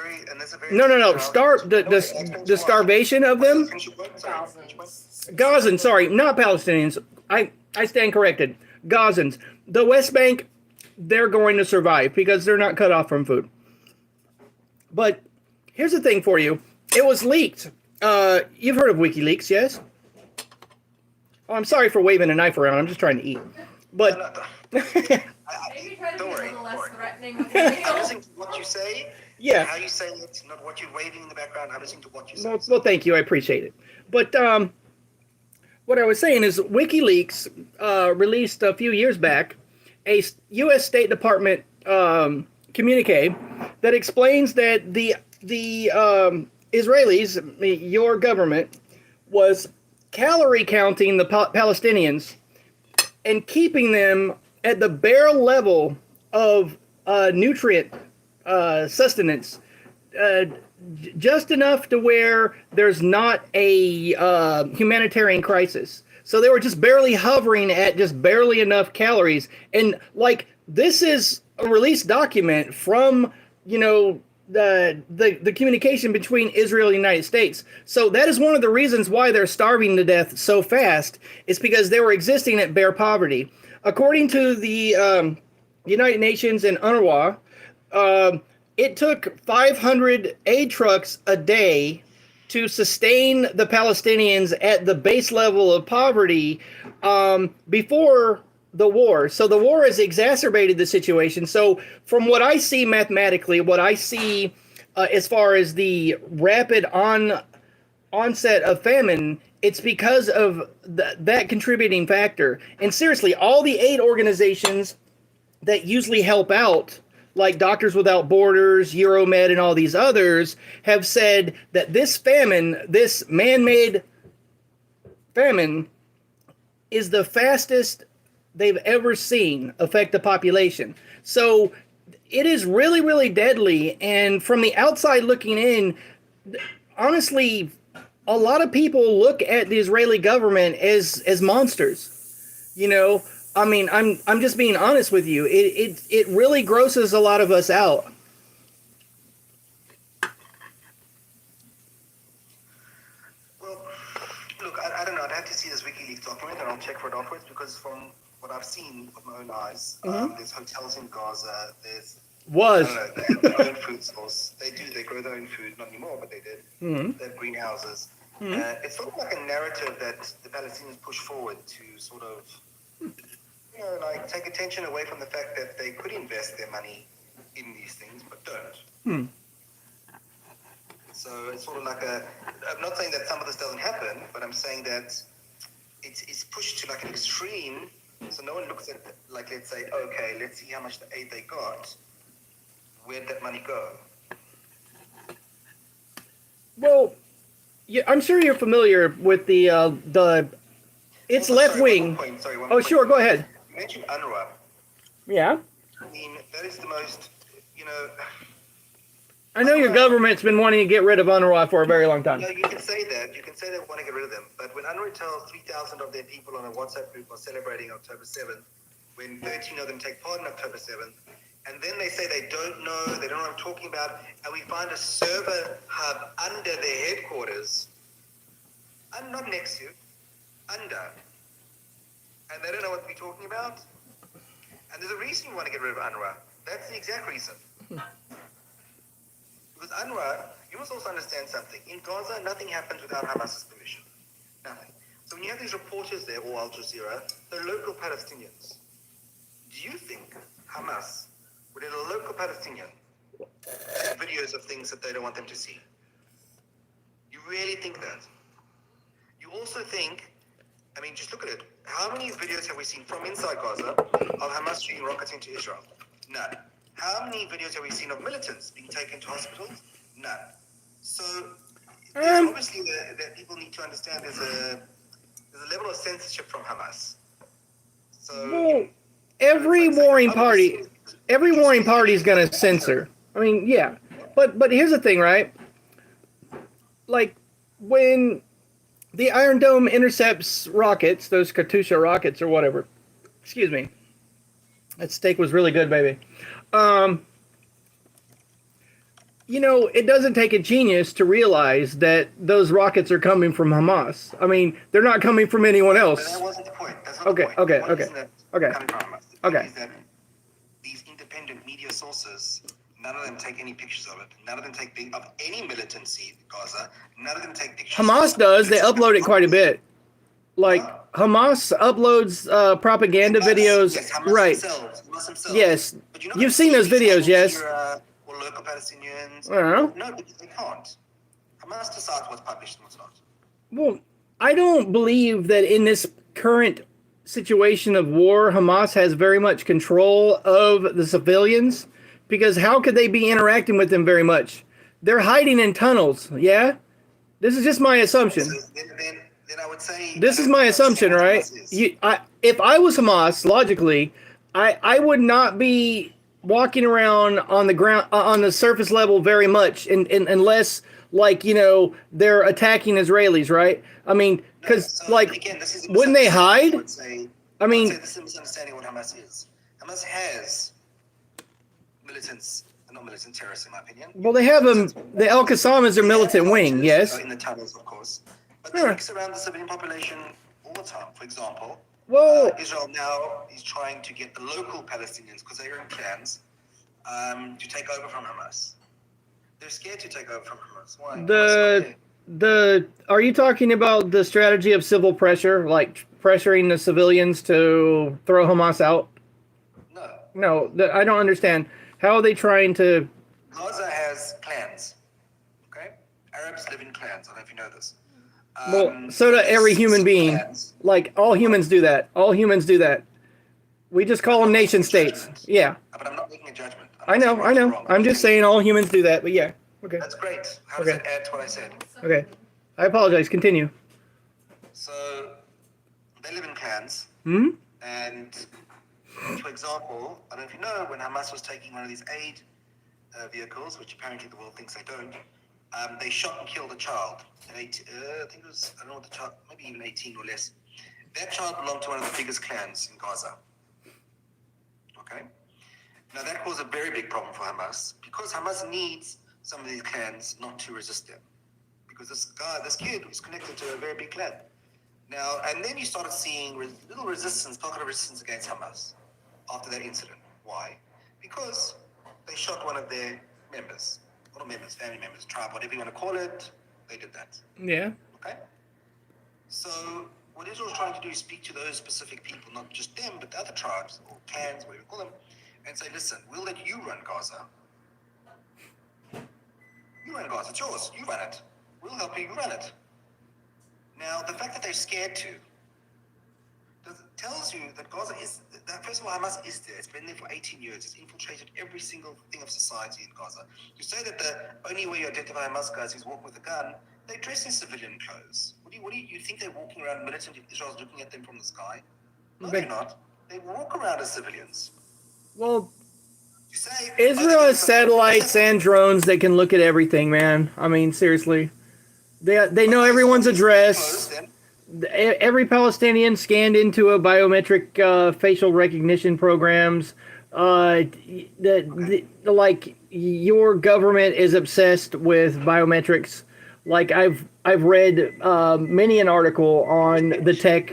E: very
A: No. The starvation of them. Gazans, sorry, not Palestinians. I stand corrected. Gazans. The West Bank, they're going to survive because they're not cut off from food. But here's the thing for you. It was leaked. You've heard of WikiLeaks, yes? Oh, I'm sorry for waving a knife around. I'm just trying to eat. But
D: Maybe try to be a little less threatening.
E: I'm listening to what you say.
A: Yeah.
E: How you say it, not what you're waving in the background. I'm listening to what you say.
A: Well, thank you. I appreciate it. But what I was saying is WikiLeaks released a few years back a U.S. State Department communique that explains that the Israelis, your government, was calorie counting the Palestinians and keeping them at the bare level of nutrient sustenance, just enough to where there's not a humanitarian crisis. So they were just barely hovering at just barely enough calories. And like, this is a released document from, the communication between Israel and the United States. So that is one of the reasons why they're starving to death so fast, is because they were existing at bare poverty. According to the United Nations and UNRWA, it took 500 aid trucks a day to sustain the Palestinians at the base level of poverty before the war. So the war has exacerbated the situation. So from what I see mathematically, what I see as far as the rapid onset of famine, it's because of that contributing factor. And seriously, all the aid organizations that usually help out, like Doctors Without Borders, Euromed, and all these others, have said that this famine, this man-made famine, is the fastest they've ever seen affect the population. So it is really, really deadly. And from the outside looking in, honestly, a lot of people look at the Israeli government as monsters. I mean, I'm just being honest with you. It really grosses a lot of us out.
E: Well, look, I don't know. I'd have to see this WikiLeaks document, and I'll check for it afterwards, because from what I've seen with my own eyes, there's hotels in Gaza. I don't know, they have their own food source. They grow their own food, not anymore, but they did. They have greenhouses. It's sort of like a narrative that the Palestinians push forward to sort of, take attention away from the fact that they could invest their money in these things, but don't. So it's sort of like I'm not saying that some of this doesn't happen, but I'm saying that it's pushed to like an extreme. So no one looks at, like, let's say, okay, let's see how much the aid they got. Where'd that money go?
A: Well, yeah, I'm sure you're familiar with the it's
E: Also,
A: left
E: sorry, one
A: wing.
E: more point. Sorry, one
A: Oh,
E: more
A: sure,
E: point.
A: go ahead.
E: You mentioned UNRWA.
A: Yeah.
E: I mean, that is the most, you know.
A: I know your government's been wanting to get rid of UNRWA for a very long time.
E: No, you can say that. You can say they want to get rid of them. But when UNRWA tells 3,000 of their people on a WhatsApp group are celebrating October 7th, when 13 of them take part in October 7th, and then they say they don't know what I'm talking about, and we find a server hub under their headquarters, and not next to, under, and they don't know what we're talking about, and there's a reason we want to get rid of UNRWA. That's the exact reason. Because UNRWA, you must also understand something. In Gaza, nothing happens without Hamas's permission. Nothing. So when you have these reporters there, or Al Jazeera, they're local Palestinians. Do you think Hamas would let a local Palestinian take videos of things that they don't want them to see? You really think that? You also think, I mean, just look at it. How many videos have we seen from inside Gaza of Hamas shooting rockets into Israel? None. How many videos have we seen of militants being taken to hospitals? None. So there's obviously that people need to understand there's a level of censorship from Hamas. So
A: Well, every warring party is going to censor. I mean, yeah. But here's the thing, right? Like when the Iron Dome intercepts rockets, those Katyusha rockets or whatever. Excuse me. That steak was really good, baby. You know, it doesn't take a genius to realize that those rockets are coming from Hamas. I mean, they're not coming from anyone else.
E: But that wasn't the point. That's not
A: Okay,
E: the point.
A: okay,
E: The point
A: okay,
E: isn't that
A: okay,
E: coming from Hamas. The point
A: okay.
E: is that these independent media sources, none of them take any pictures of it. None of them take of any militancy in Gaza. None of them take pictures.
A: Hamas does. They upload it quite a bit. Like Hamas uploads propaganda videos.
E: Yes, Hamas
A: Right.
E: themselves.
A: Yes.
E: But you're not
A: You've
E: gonna
A: seen those
E: see
A: videos,
E: Al
A: yes?
E: Jazeera or local Palestinians.
A: I don't know.
E: No, because they can't. Hamas decides what's published and what's not.
A: Well, I don't believe that in this current situation of war, Hamas has very much control of the civilians, because how could they be interacting with them very much? They're hiding in tunnels, yeah? This is just my assumption.
E: So then I would say
A: This is my assumption, right? If I was Hamas, logically, I would not be walking around on the ground, on the surface level very much, unless, like, you know, they're attacking Israelis, right? I mean, because,
E: again,
A: wouldn't they hide?
E: I mean, this is a misunderstanding what Hamas is. Hamas has militants, not militant terrorists, in my opinion.
A: Well, they have them. The Al Qassam is their militant wing, yes.
E: In the tunnels, of course. But they mix around the civilian population all the time. For example, Israel now is trying to get the local Palestinians, because they are in clans, to take over from Hamas. They're scared to take over from Hamas. Why?
A: Are you talking about the strategy of civil pressure, like pressuring the civilians to throw Hamas out? No, I don't understand. How are they trying to?
E: Gaza has clans. Okay, Arabs live in clans. I don't know if you know this.
A: Well, so does every human being. Clans. Like all humans do that. All humans do that. We just call them nation states. Yeah.
E: But I'm not making a judgment.
A: I know. I'm just saying all humans do that. But yeah. Okay.
E: That's great. How does that add to what I said?
A: Okay. I apologize. Continue.
E: So they live in clans.
A: Hmm.
E: And for example, I don't know if you know, when Hamas was taking one of these aid vehicles, which apparently the world thinks they don't, they shot and killed a child. I think it was, I don't know what the child, maybe even 18 or less. That child belonged to one of the biggest clans in Gaza. Okay? Now that caused a very big problem for Hamas, because Hamas needs some of these clans not to resist them. Because this kid was connected to a very big clan. Now, and then you started seeing little resistance, pocket of resistance against Hamas after that incident. Why? Because they shot one of their members. Not members, family members, tribe, whatever you want to call it, they did that.
A: Yeah.
E: Okay? So what Israel's trying to do is speak to those specific people, not just them, but the other tribes or clans, whatever you call them, and say, listen, we'll let you run Gaza. You run Gaza, it's yours, you run it. We'll help you run it. Now, the fact that they're scared to tells you that Gaza is, that first of all, Hamas is there. It's been there for 18 years. It's infiltrated every single thing of society in Gaza. You say that the only way you identify Hamas guys is walk with a gun They dress in civilian clothes. What do you think they're walking around militant if Israel's looking at them from the sky? No, they're not. They walk around as civilians.
A: Well,
E: You say
A: Israel has satellites and drones that can look at everything, man. I mean, seriously. They know everyone's address. Every Palestinian scanned into a biometric facial recognition programs. Like your government is obsessed with biometrics. Like I've read many an article on the tech.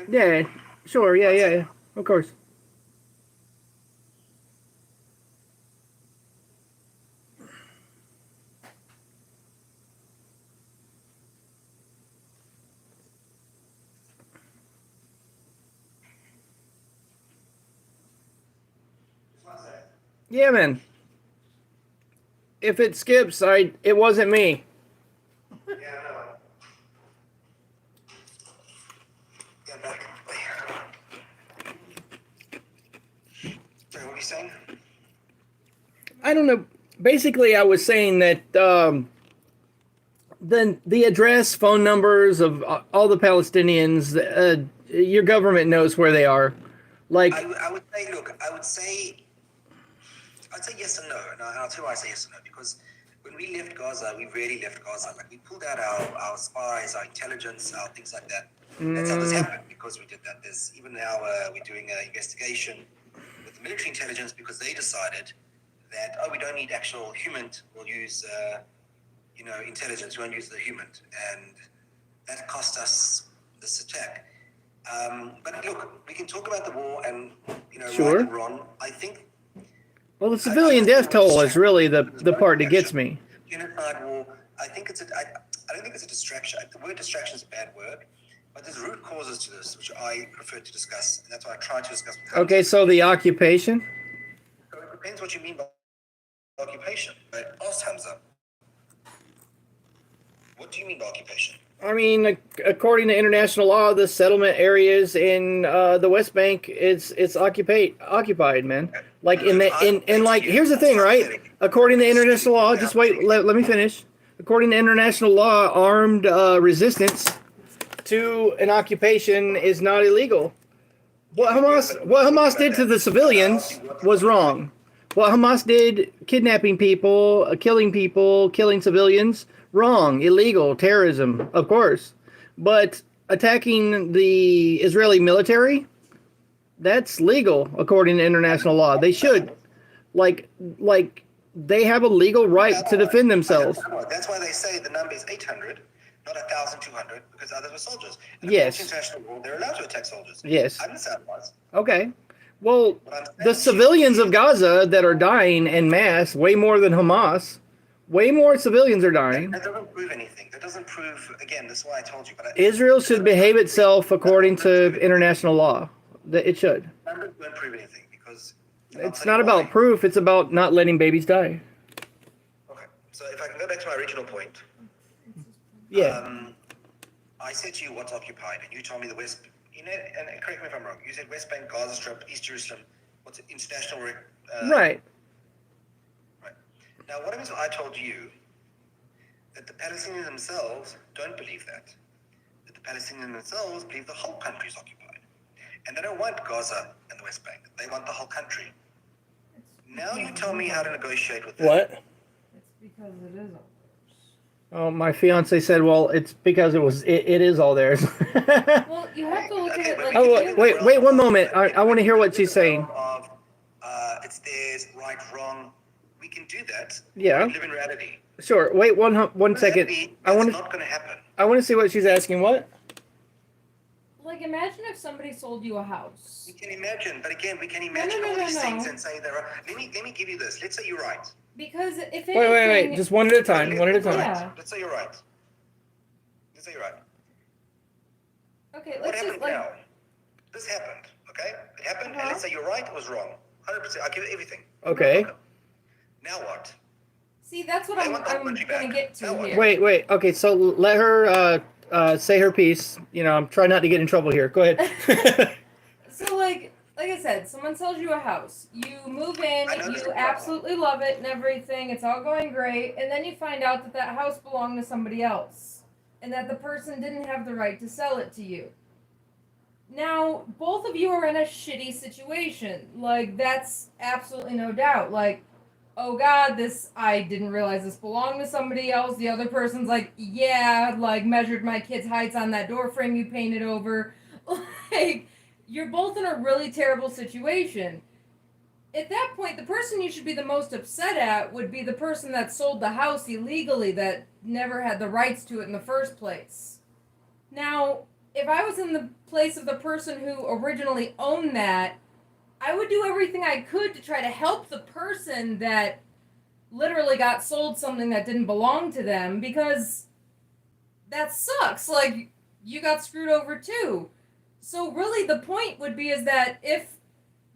A: Yeah, sure, yeah, of course. Yeah, man. If it skips, it wasn't me.
E: Yeah, no. Yeah, back. Sorry, what were you saying?
A: I don't know. Basically, I was saying that the address, phone numbers of all the Palestinians, your government knows where they are. Like,
E: I would say, look, I'd say yes and no, and I'll tell you why I say yes and no, because when we left Gaza, we really left Gaza. Like, we pulled out our spies, our intelligence, our things like that. That's how this happened, because we did that. There's even now we're doing an investigation with the military intelligence because they decided that, we don't need actual human, we'll use, intelligence, we won't use the human. And that cost us this attack. But look, we can talk about the war and,
A: Sure.
E: right and wrong. I think.
A: Well, the civilian death toll is really the part that gets me.
E: Genocide war. I think I don't think it's a distraction. The word distraction is a bad word, but there's root causes to this, which I prefer to discuss, and that's why I try to discuss.
A: Okay, so the occupation.
E: So it depends what you mean by occupation. But ask Hamza, what do you mean by occupation?
A: I mean, according to international law, the settlement areas in the West Bank it's occupied, man. Like here's the thing, right? According to international law, just wait, let me finish. According to international law, armed resistance to an occupation is not illegal. What Hamas did to the civilians was wrong. What Hamas did, kidnapping people, killing civilians, wrong, illegal, terrorism, of course. But attacking the Israeli military, that's legal according to international law. They should. Like they have a legal right to defend themselves.
E: That's why they say the number is 800, not 1,200, because others were soldiers. And
A: yes.
E: International law, they're allowed to attack soldiers.
A: Yes.
E: I didn't say otherwise.
A: Okay. Well, the civilians of Gaza that are dying en masse, way more than Hamas, way more civilians are dying.
E: That doesn't prove anything. That doesn't prove, again, this is why I told you. But
A: Israel should behave itself according to international law. It should.
E: Numbers don't prove anything because...
A: It's not about proof. It's about not letting babies die.
E: Okay. So if I can go back to my original point.
A: Yeah.
E: I said to you what's occupied, and you told me the West... and correct me if I'm wrong. You said West Bank, Gaza Strip, East Jerusalem. What's it, international...
A: Right.
E: Right. Now, what if I told you that the Palestinians themselves don't believe that? That the Palestinians themselves believe the whole country is occupied. And they don't want Gaza and the West Bank. They want the whole country. Now you tell me how to negotiate with them.
A: What?
D: It's because it is all theirs.
A: Oh, my fiance said, well, it's because it is all theirs.
D: Well, you have to look at it like...
A: Oh, wait 1 moment. I want to hear what she's saying.
E: It's theirs, right, wrong. We can do that.
A: Yeah.
E: We live in reality.
A: Sure. Wait one second.
E: It's not going to happen.
A: I want to see what she's asking. What?
D: Like, imagine if somebody sold you a house.
E: We can imagine, but again, we can imagine all these things and say there are... Let me give you this. Let's say you're right.
D: Because if anything...
A: Wait. Just one at a time. One at a time.
D: Yeah.
E: Let's say you're right. Let's say you're right.
D: Okay,
E: What
D: let's
E: happened
D: just, like...
E: now? This happened, okay? It happened, and let's say you're right, it was wrong. 100%. I'll give it everything.
A: Okay.
E: Now what?
D: See, that's what I'm going to get to here.
A: Wait. Okay, so let her say her piece. I'm trying not to get in trouble here. Go ahead.
D: So, like, like I said, someone sells you a house. You move in,
E: I know this
D: you
E: is
D: absolutely love it and everything. It's all going great, and then you find out that that house belonged to somebody else, and that the person didn't have the right to sell it to you. Now, both of you are in a shitty situation. Like, that's absolutely no doubt. Like, oh god, I didn't realize this belonged to somebody else. The other person's like, yeah, like, measured my kid's heights on that door frame you painted over. Like, you're both in a really terrible situation. At that point, the person you should be the most upset at would be the person that sold the house illegally, that never had the rights to it in the first place. Now, if I was in the place of the person who originally owned that, I would do everything I could to try to help the person that literally got sold something that didn't belong to them, because that sucks. Like, you got screwed over too. So really the point would be is that if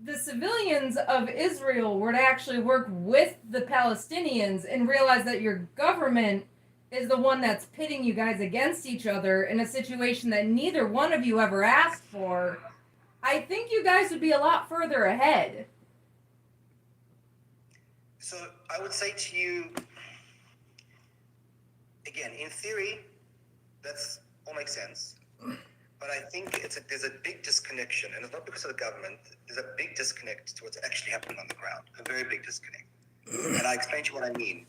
D: the civilians of Israel were to actually work with the Palestinians and realize that your government is the one that's pitting you guys against each other in a situation that neither one of you ever asked for, I think you guys would be a lot further ahead.
E: So I would say to you, again, in theory, that's all makes sense. But I think there's a big disconnection, and it's not because of the government. There's a big disconnect to what's actually happening on the ground, a very big disconnect. And I explain to you what I mean.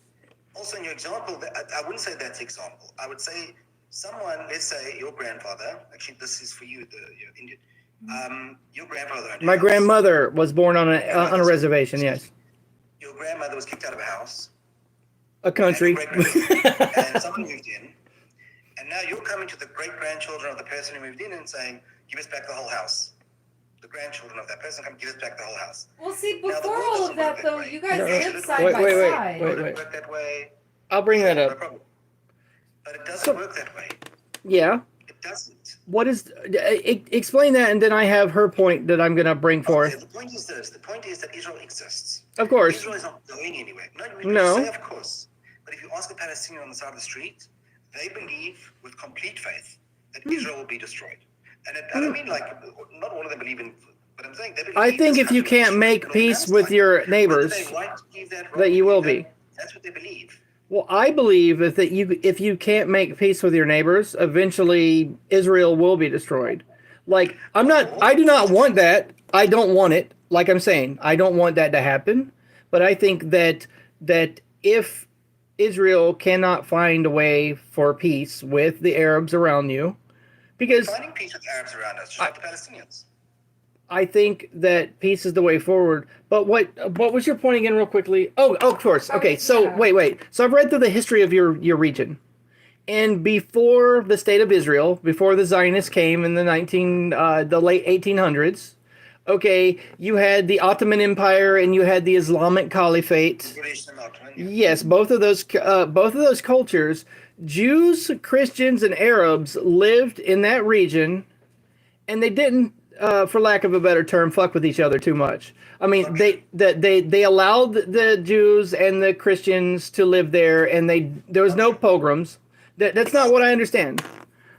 E: Also, in your example, I wouldn't say that's example. I would say someone, let's say your grandfather, actually this is for you, you're Indian. Your grandfather.
A: My grandmother was born on a reservation. Yes.
E: Your grandmother was kicked out of a house.
A: A country.
E: And someone moved in. And now you're coming to the great-grandchildren of the person who moved in and saying, give us back the whole house. The grandchildren of that person come give us back the whole house.
D: Well, see,
E: Now, the
D: before
E: world
D: all
E: doesn't
D: of that,
E: work
D: though,
E: way.
D: you guys
A: No,
D: lived side
A: wait,
D: by
A: wait, wait.
D: side.
E: It doesn't work that way.
A: I'll bring that
E: No
A: up.
E: problem. But it doesn't work that way.
A: Yeah.
E: It doesn't.
A: What is? Explain that, and then I have her point that I'm going to bring forth.
E: Okay, the point is this. The point is that Israel exists.
A: Of course.
E: Israel is not going anywhere.
A: No.
E: Say of course. But if you ask a Palestinian on the side of the street, they believe with complete faith that Israel will be destroyed. And I don't mean like, not all of them believe in, but I'm saying they believe.
A: I think
E: this
A: if you
E: country
A: can't
E: will
A: make
E: be
A: peace
E: destroyed.
A: with your
E: Whether
A: neighbors,
E: they right to believe that, wrong
A: that you
E: to
A: will
E: believe
A: be.
E: That's what they believe.
A: Well, I believe that if you can't make peace with your neighbors, eventually Israel will be destroyed. Like, I do not want that. I don't want it. Like I'm saying, I don't want that to happen. But I think that if Israel cannot find a way for peace with the Arabs around you, because
E: Finding peace with Arabs around us, just like the Palestinians.
A: I think that peace is the way forward. But what was your point again, real quickly? Oh, of course. Okay, so
D: Yeah.
A: wait. So I've read through the history of your region, and before the state of Israel, before the Zionists came in the late 1800s, okay, you had the Ottoman Empire and you had the Islamic Caliphate.
E: British and Ottoman, yeah.
A: Yes, both of those cultures, Jews, Christians, and Arabs lived in that region, and they didn't, for lack of a better term, fuck with each other too much. I mean, they allowed the Jews and the Christians to live there, and there was no pogroms. That's not what I understand.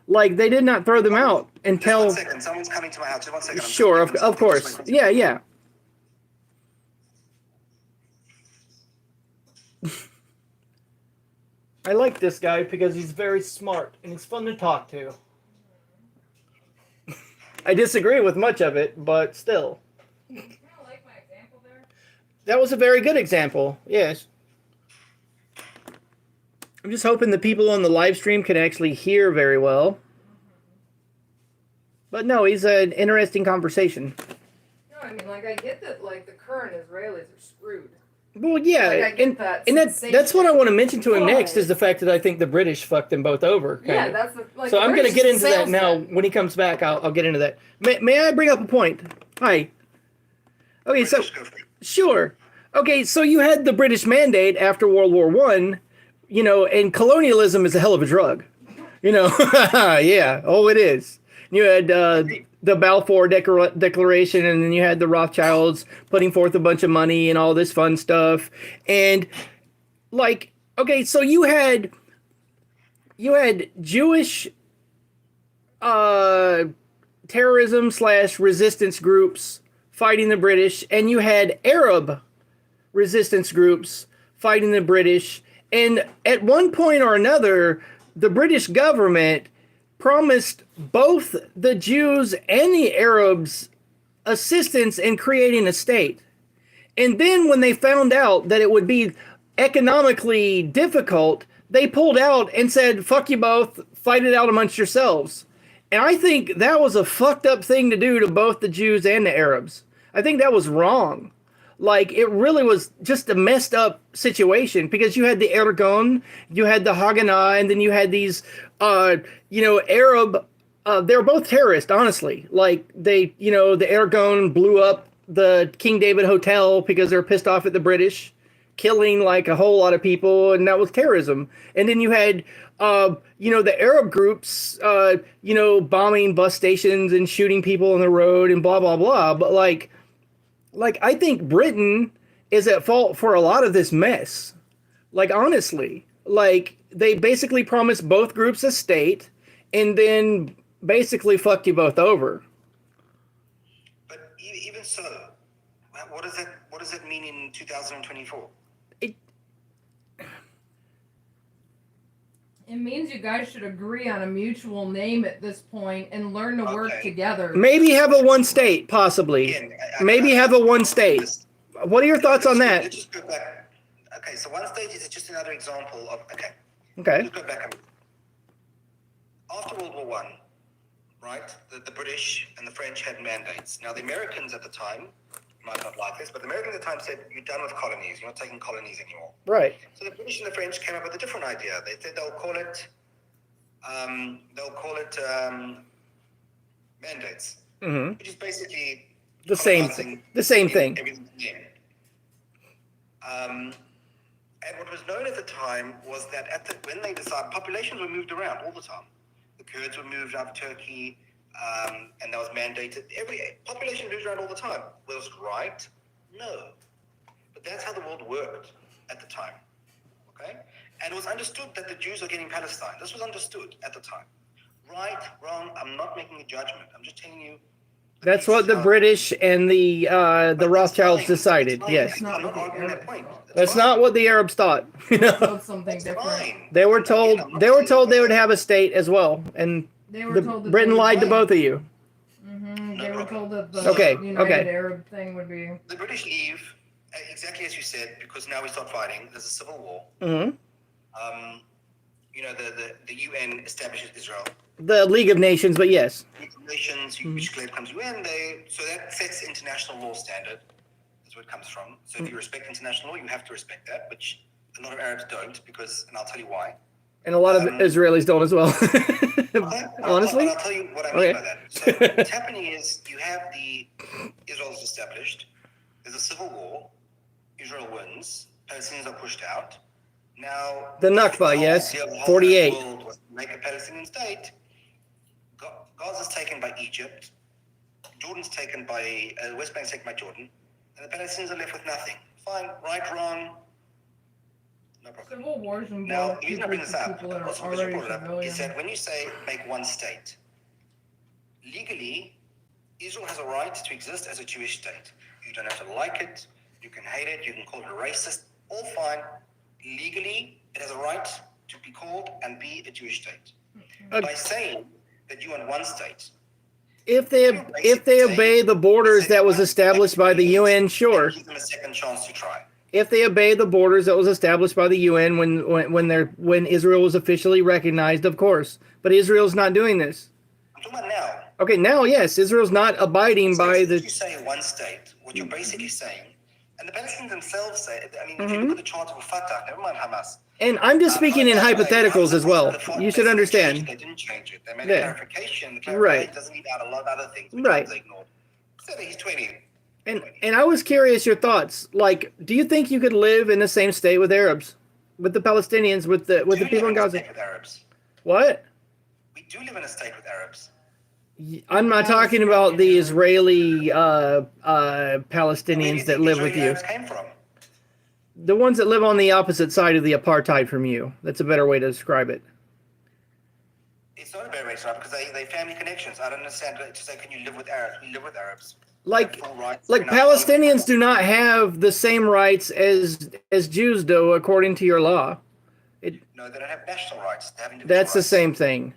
A: Like, they did not throw them out until.
E: Just 1 second, someone's coming to my house. Just 1 second.
A: Sure, of course. Yeah. I like this guy because he's very smart and he's fun to talk to. I disagree with much of it, but still.
D: You kind of like my example there?
A: That was a very good example, yes. I'm just hoping the people on the live stream can actually hear very well. But no, he's an interesting conversation.
D: No, I mean, like, I get that, like, the current Israelis are screwed.
A: Well, yeah,
D: Like, I get that
A: and that's what I want to mention to him
D: But-
A: next, is the fact that I think the British fucked them both over. Kind
D: Yeah,
A: of.
D: that's the, like.
A: So
D: the
A: I'm going to
D: British
A: get into that
D: salesman.
A: now. When he comes back, I'll get into that. May I bring up a point? Hi. Okay, so
E: British, go for it.
A: sure. Okay, so you had the British Mandate after World War I, and colonialism is a hell of a drug. Yeah. Oh, it is. You had the Balfour Declaration, and then you had the Rothschilds putting forth a bunch of money and all this fun stuff. And like, okay, so you had Jewish terrorism / resistance groups fighting the British, and you had Arab resistance groups fighting the British. And at one point or another, the British government promised both the Jews and the Arabs assistance in creating a state. And then when they found out that it would be economically difficult, they pulled out and said, fuck you both, fight it out amongst yourselves. And I think that was a fucked up thing to do to both the Jews and the Arabs. I think that was wrong. Like, it really was just a messed up situation, because you had the Erdogan, you had the Haganah, and then you had these, Arab, they're both terrorists, honestly. Like, the Erdogan blew up the King David Hotel because they're pissed off at the British, killing like a whole lot of people, and that was terrorism. And then you had, the Arab groups, bombing bus stations and shooting people on the road and blah, blah, blah. But like, I think Britain is at fault for a lot of this mess. Like, honestly, like, they basically promised both groups a state and then basically fucked you both over.
E: But even so, what does that mean in 2024?
D: It means you guys should agree on a mutual name at this point and learn to work together.
A: Maybe have a one state, possibly. Maybe have a one state. What are your thoughts on that?
E: Let's just go back. Okay, so one state is just another example of, okay.
A: Okay.
E: Let's go back. After World War One, right, the British and the French had mandates. Now, the Americans at the time, you might not like this, but the Americans at the time said, you're done with colonies. You're not taking colonies anymore.
A: Right.
E: So the British and the French came up with a different idea. They said they'll call it mandates, which is basically
A: the same thing. The same thing.
E: And what was known at the time was that when they decided, populations were moved around all the time. The Kurds were moved out of Turkey, and that was mandated. Every population moved around all the time. Was it right? No. But that's how the world worked at the time. Okay? And it was understood that the Jews are getting Palestine. This was understood at the time. Right, wrong, I'm not making a judgment. I'm just telling you.
A: That's what the British and the Rothschilds decided. Yes.
E: I'm not arguing that point.
A: That's not what the Arabs thought.
D: Something different.
A: They were told they would have a state as well, and Britain lied to both of you.
D: They were told that the United Arab thing would be.
E: The British leave exactly as you said, because now we start fighting. There's a civil war. The UN establishes Israel.
A: The League of Nations, but yes.
E: League of Nations, which comes UN, so that sets international law standard. That's where it comes from. So if you respect international law, you have to respect that, which a lot of Arabs don't, and I'll tell you why.
A: And a lot of Israelis don't as well. Honestly?
E: I'll tell you what I mean by that. So what's happening is you have Israel is established. There's a civil war. Israel wins. Palestinians are pushed out. Now,
A: the Nakba, yes, 48.
E: Make a Palestinian state. Gaza's taken by Egypt. Jordan's taken by West Bank's taken by Jordan, and the Palestinians are left with nothing. Fine, right, wrong, no problem.
D: Civil wars involve
E: now, the reason I bring this up,
D: is
E: that when you say make one state, legally, Israel has a right to exist as a Jewish state. You don't have to like it. You can hate it. You can call it racist. All fine. Legally, it has a right to be called and be a Jewish state. By saying that you want one state,
A: if they obey the borders that was established by the UN, sure.
E: Give them a second chance to try.
A: If they obey the borders that was established by the UN when Israel was officially recognized, of course. But Israel's not doing this.
E: I'm talking about now.
A: Okay, now yes, Israel's not abiding by the.
E: If you say one state, what you're basically saying. And the Palestinians themselves say, if you look at the Charter of Fatah, never mind Hamas.
A: And I'm just speaking in hypotheticals as well. You should understand.
E: They didn't change it. They made a clarification. The clarification doesn't leave out a lot of other things, which they ignored. So he's 20.
A: And I was curious your thoughts. Like, do you think you could live in the same state with Arabs, with the Palestinians, with the people in Gaza?
E: With Arabs.
A: What?
E: We do live in a state with Arabs.
A: I'm not talking about the Israeli Palestinians that live with you.
E: Came from?
A: The ones that live on the opposite side of the apartheid from you. That's a better way to describe it.
E: It's not a better way to describe it because they family connections. I don't understand to say, can you live with Arabs? We live with Arabs.
A: Like
E: full rights.
A: like
E: Enough
A: Palestinians do not have the same rights as Jews do according to your law.
E: No, they don't have national rights. They have individual
A: That's the
E: rights.
A: same thing.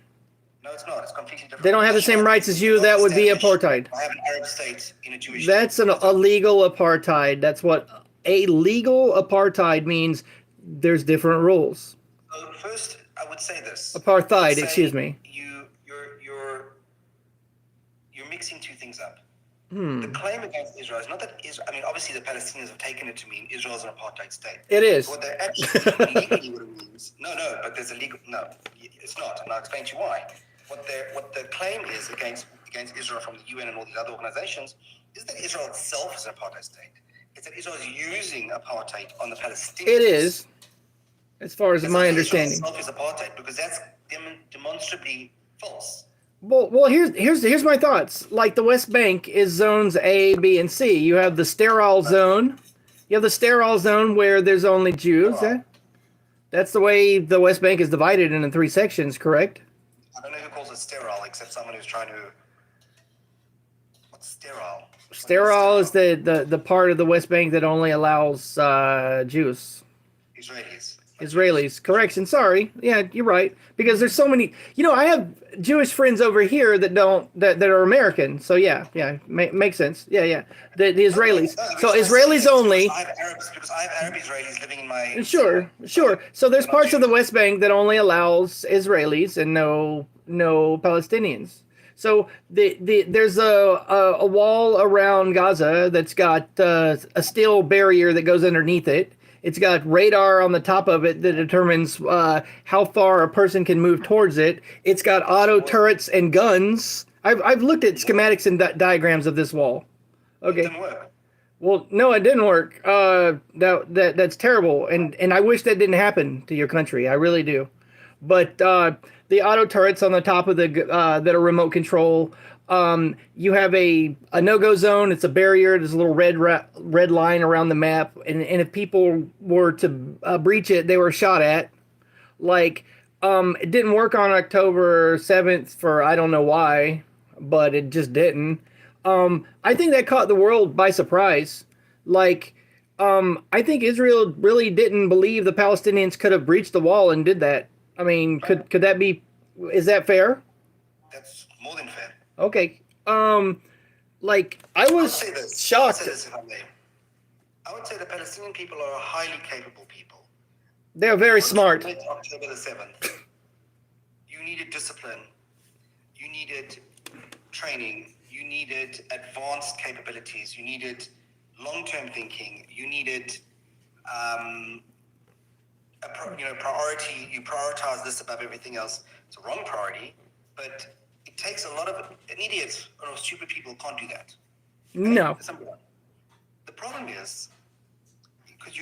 E: No, it's not. It's completely different.
A: They don't have the same rights as you. That would be apartheid.
E: I have an Arab state in a Jewish
A: That's
E: state.
A: a legal apartheid. That's what a legal apartheid means. There's different rules.
E: So first, I would say this.
A: Apartheid,
E: Say
A: excuse me.
E: You're mixing two things up.
A: Hmm.
E: The claim against Israel is not that Israel. I mean, obviously, the Palestinians have taken it to mean Israel is an apartheid state.
A: It is.
E: What they're actually legally what it means. No, but there's a legal. No, it's not, and I'll explain to you why. What the claim is against Israel from the UN and all these other organizations is that Israel itself is an apartheid state. It's that Israel is using apartheid on the Palestinians.
A: It is, as far as my
E: Israel
A: understanding.
E: itself is apartheid because that's demonstrably false.
A: Well, here's my thoughts. Like the West Bank is zones A, B, and C. You have the sterile zone. You have the sterile zone where there's only Jews. That's the way the West Bank is divided into 3 sections, correct?
E: I don't know who calls it sterile except someone who's trying to. What's sterile?
A: Sterile is the part of the West Bank that only allows Jews. Israelis. Correction. Sorry. Yeah, you're right. Because there's so many. I have Jewish friends over here that are American. So yeah, makes sense. Yeah. The Israelis. So Israelis only.
E: I have Arab Israelis living in my.
A: Sure. So there's parts of the West Bank that only allows Israelis and no Palestinians. So there's a wall around Gaza that's got a steel barrier that goes underneath it. It's got radar on the top of it that determines how far a person can move towards it. It's got auto turrets and guns. I've looked at schematics and diagrams of this wall. Okay.
E: It didn't work.
A: Well, no, it didn't work. That's terrible, and I wish that didn't happen to your country. I really do. But the auto turrets on the top of the that are remote control. You have a no-go zone. It's a barrier. There's a little red line around the map, and if people were to breach it, they were shot at. Like, it didn't work on October 7th for I don't know why, but it just didn't. I think that caught the world by surprise. Like, I think Israel really didn't believe the Palestinians could have breached the wall and did that. I mean, could that be? Is that fair?
E: That's more than fair.
A: Okay. Like I was shocked.
E: I would say the Palestinian people are a highly capable people.
A: They're very smart.
E: October the 7th. You needed discipline. You needed training. You needed advanced capabilities. You needed long-term thinking. You needed priority. You prioritize this above everything else. It's a wrong priority, but it takes a lot of an idiot or stupid people can't do that.
A: No.
E: The problem is because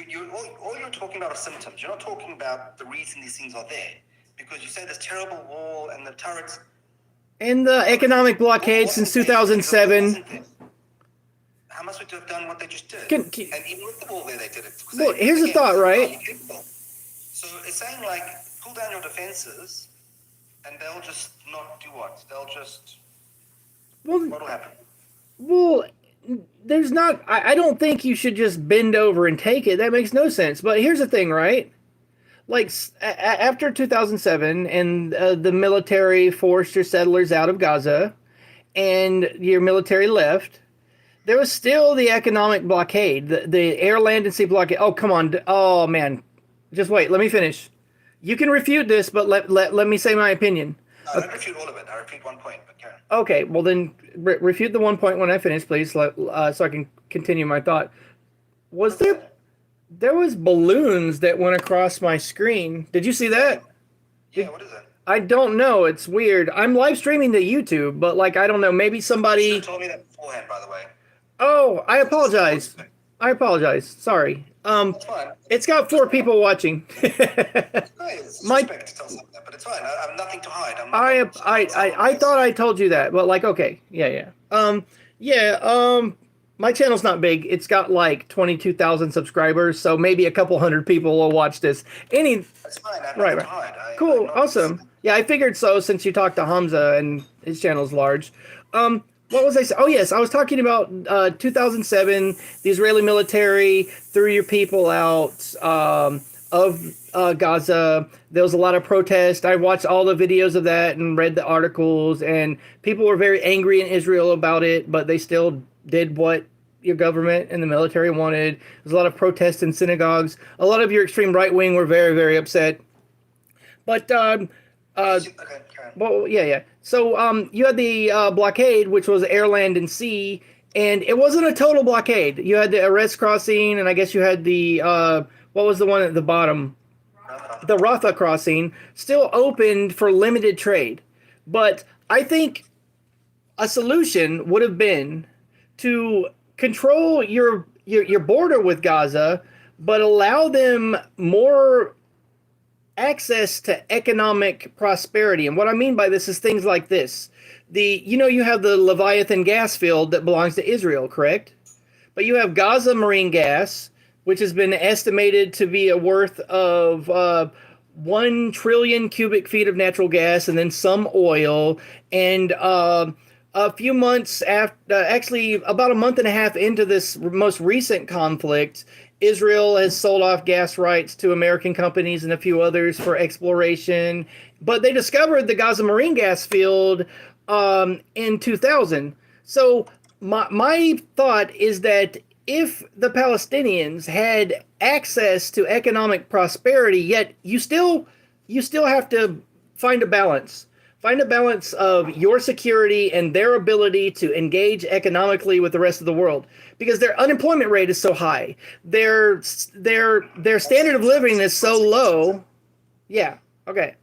E: all you're talking about are symptoms. You're not talking about the reason these things are there. Because you say this terrible wall and the turrets
A: and the economic blockade since 2007.
E: How much would you have done what they just did?
A: And
E: even with the wall there, they did it.
A: Well, here's the thought, right?
E: So it's saying like, pull down your defenses, and they'll just not do what? They'll just. What'll happen?
A: Well, there's not. I don't think you should just bend over and take it. That makes no sense. But here's the thing, right? Like after 2007, and the military forced your settlers out of Gaza, and your military left. There was still the economic blockade, the air, land, and sea blockade. Oh, come on. Oh, man. Just wait. Let me finish. You can refute this, but let me say my opinion.
E: No, I don't refute all of it. I refute one point, but Karen.
A: Okay, well then refute the one point when I finish, please, so I can continue my thought. There was balloons that went across my screen. Did you see that?
E: Yeah, what is it?
A: I don't know. It's weird. I'm live streaming to YouTube, but like I don't know. Maybe somebody.
E: You should have told me that beforehand, by the way.
A: Oh, I apologize. Sorry.
E: That's fine.
A: It's got 4 people watching.
E: It's suspect to tell someone that, but it's fine. I have nothing to hide.
A: I thought I told you that, but like, okay, yeah. My channel's not big. It's got like 22,000 subscribers, so maybe a couple hundred people will watch this.
E: That's fine. I have nothing to hide. Cool,
A: awesome. Yeah, I figured so since you talked to Hamza and his channel's large. What was I saying? Oh, yes, I was talking about 2007. The Israeli military threw your people out of Gaza. There was a lot of protest. I watched all the videos of that and read the articles, and people were very angry in Israel about it, but they still did what your government and the military wanted. There's a lot of protests in synagogues. A lot of your extreme right wing were very, very upset. But
E: Okay, Karen.
A: well, yeah, yeah. So, you had the blockade, which was air, land, and sea, and it wasn't a total blockade. You had the Erez crossing, and I guess you had the what was the one at the bottom? The Rafah crossing, still opened for limited trade. But I think a solution would have been to control your border with Gaza, but allow them more access to economic prosperity. And what I mean by this is things like this. You have the Leviathan gas field that belongs to Israel, correct? But you have Gaza marine gas, which has been estimated to be a worth of 1 trillion cubic feet of natural gas, and then some oil. And a few months after, actually about a month and a half into this most recent conflict, Israel has sold off gas rights to American companies and a few others for exploration. But they discovered the Gaza marine gas field in 2000. So my thought is that if the Palestinians had access to economic prosperity, yet you still have to find a balance. Find a balance of your security and their ability to engage economically with the rest of the world, because their unemployment rate is so high. Their standard of living is so low. Yeah. Okay.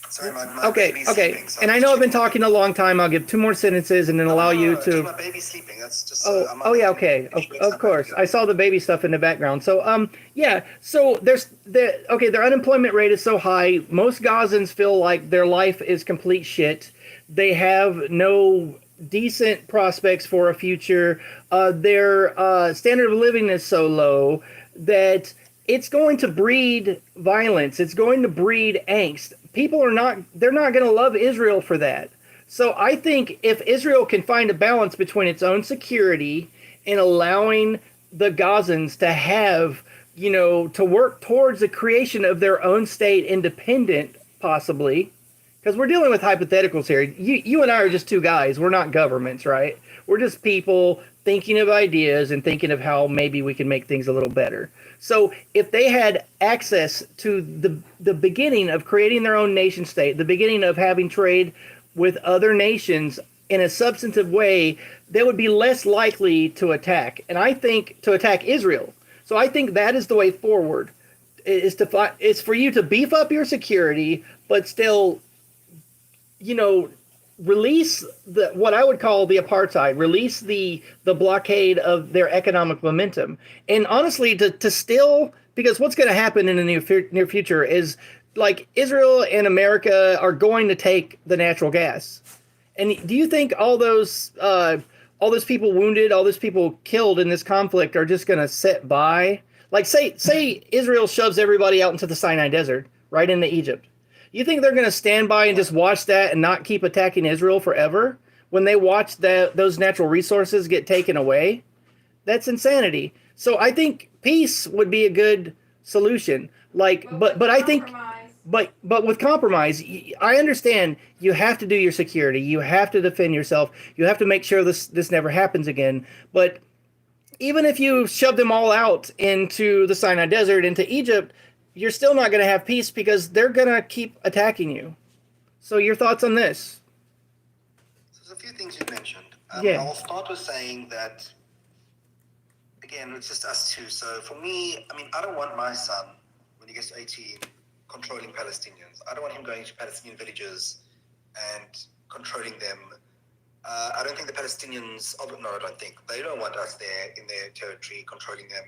E: Sorry, my
A: Okay.
E: baby's
A: Okay.
E: sleeping, so
A: And
E: I'm
A: I
E: just
A: know I've been
E: checking my
A: talking a long time. I'll give 2 more sentences and then allow
E: baby.
A: you
E: Just
A: to.
E: my baby's sleeping. That's just.
A: Oh,
E: I'm
A: oh
E: not
A: yeah,
E: gonna
A: okay,
E: finish doing
A: of
E: stuff
A: course.
E: after
A: I
E: that.
A: saw the baby stuff in the background. So, yeah. So their unemployment rate is so high. Most Gazans feel like their life is complete shit. They have no decent prospects for a future. Their standard of living is so low that it's going to breed violence. It's going to breed angst. They're not going to love Israel for that. So I think if Israel can find a balance between its own security and allowing the Gazans to have, to work towards the creation of their own state independent, possibly, because we're dealing with hypotheticals here. You and I are just two guys. We're not governments, right? We're just people thinking of ideas and thinking of how maybe we can make things a little better. So if they had access to the beginning of creating their own nation state, the beginning of having trade with other nations in a substantive way, they would be less likely to attack. And I think to attack Israel. So I think that is the way forward. Is for you to beef up your security, but still, release what I would call the apartheid, release the blockade of their economic momentum, and honestly, to still, because what's going to happen in the near future is, like, Israel and America are going to take the natural gas. And do you think all those people wounded, all those people killed in this conflict are just going to sit by? Like, say Israel shoves everybody out into the Sinai Desert, right into Egypt. You think they're going to stand by and just watch that and not keep attacking Israel forever when they watch those natural resources get taken away? That's insanity. So I think peace would be a good solution. Like, but I think, but with compromise, I understand you have to do your security, you have to defend yourself, you have to make sure this never happens again. But even if you shove them all out into the Sinai Desert, into Egypt, you're still not going to have peace because they're going to keep attacking you. So your thoughts on this?
E: So there's a few things you mentioned.
A: Yeah.
E: I'll start with saying that, again, it's just us two. So for me, I don't want my son, when he gets to 18, controlling Palestinians. I don't want him going to Palestinian villages and controlling them. I don't think the Palestinians, I don't think, they don't want us there in their territory controlling them.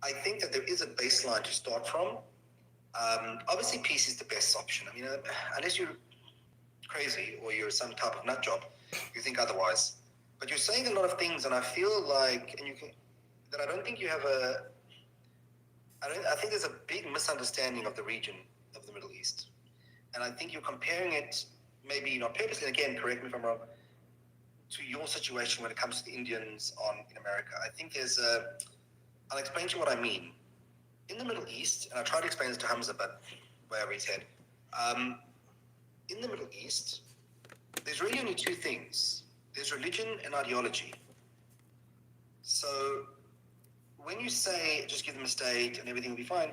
E: I think that there is a baseline to start from. Obviously, peace is the best option. Unless you're crazy or you're some type of nut job, you think otherwise. But you're saying a lot of things, and I feel like, that I don't think you have I think there's a big misunderstanding of the region of the Middle East. And I think you're comparing it, maybe not purposely, again, correct me if I'm wrong, to your situation when it comes to the Indians in America. I think I'll explain to you what I mean. In the Middle East, and I tried to explain this to Hamza, but way over his head. In the Middle East, there's really only two things. There's religion and ideology. So when you say just give them a state and everything will be fine,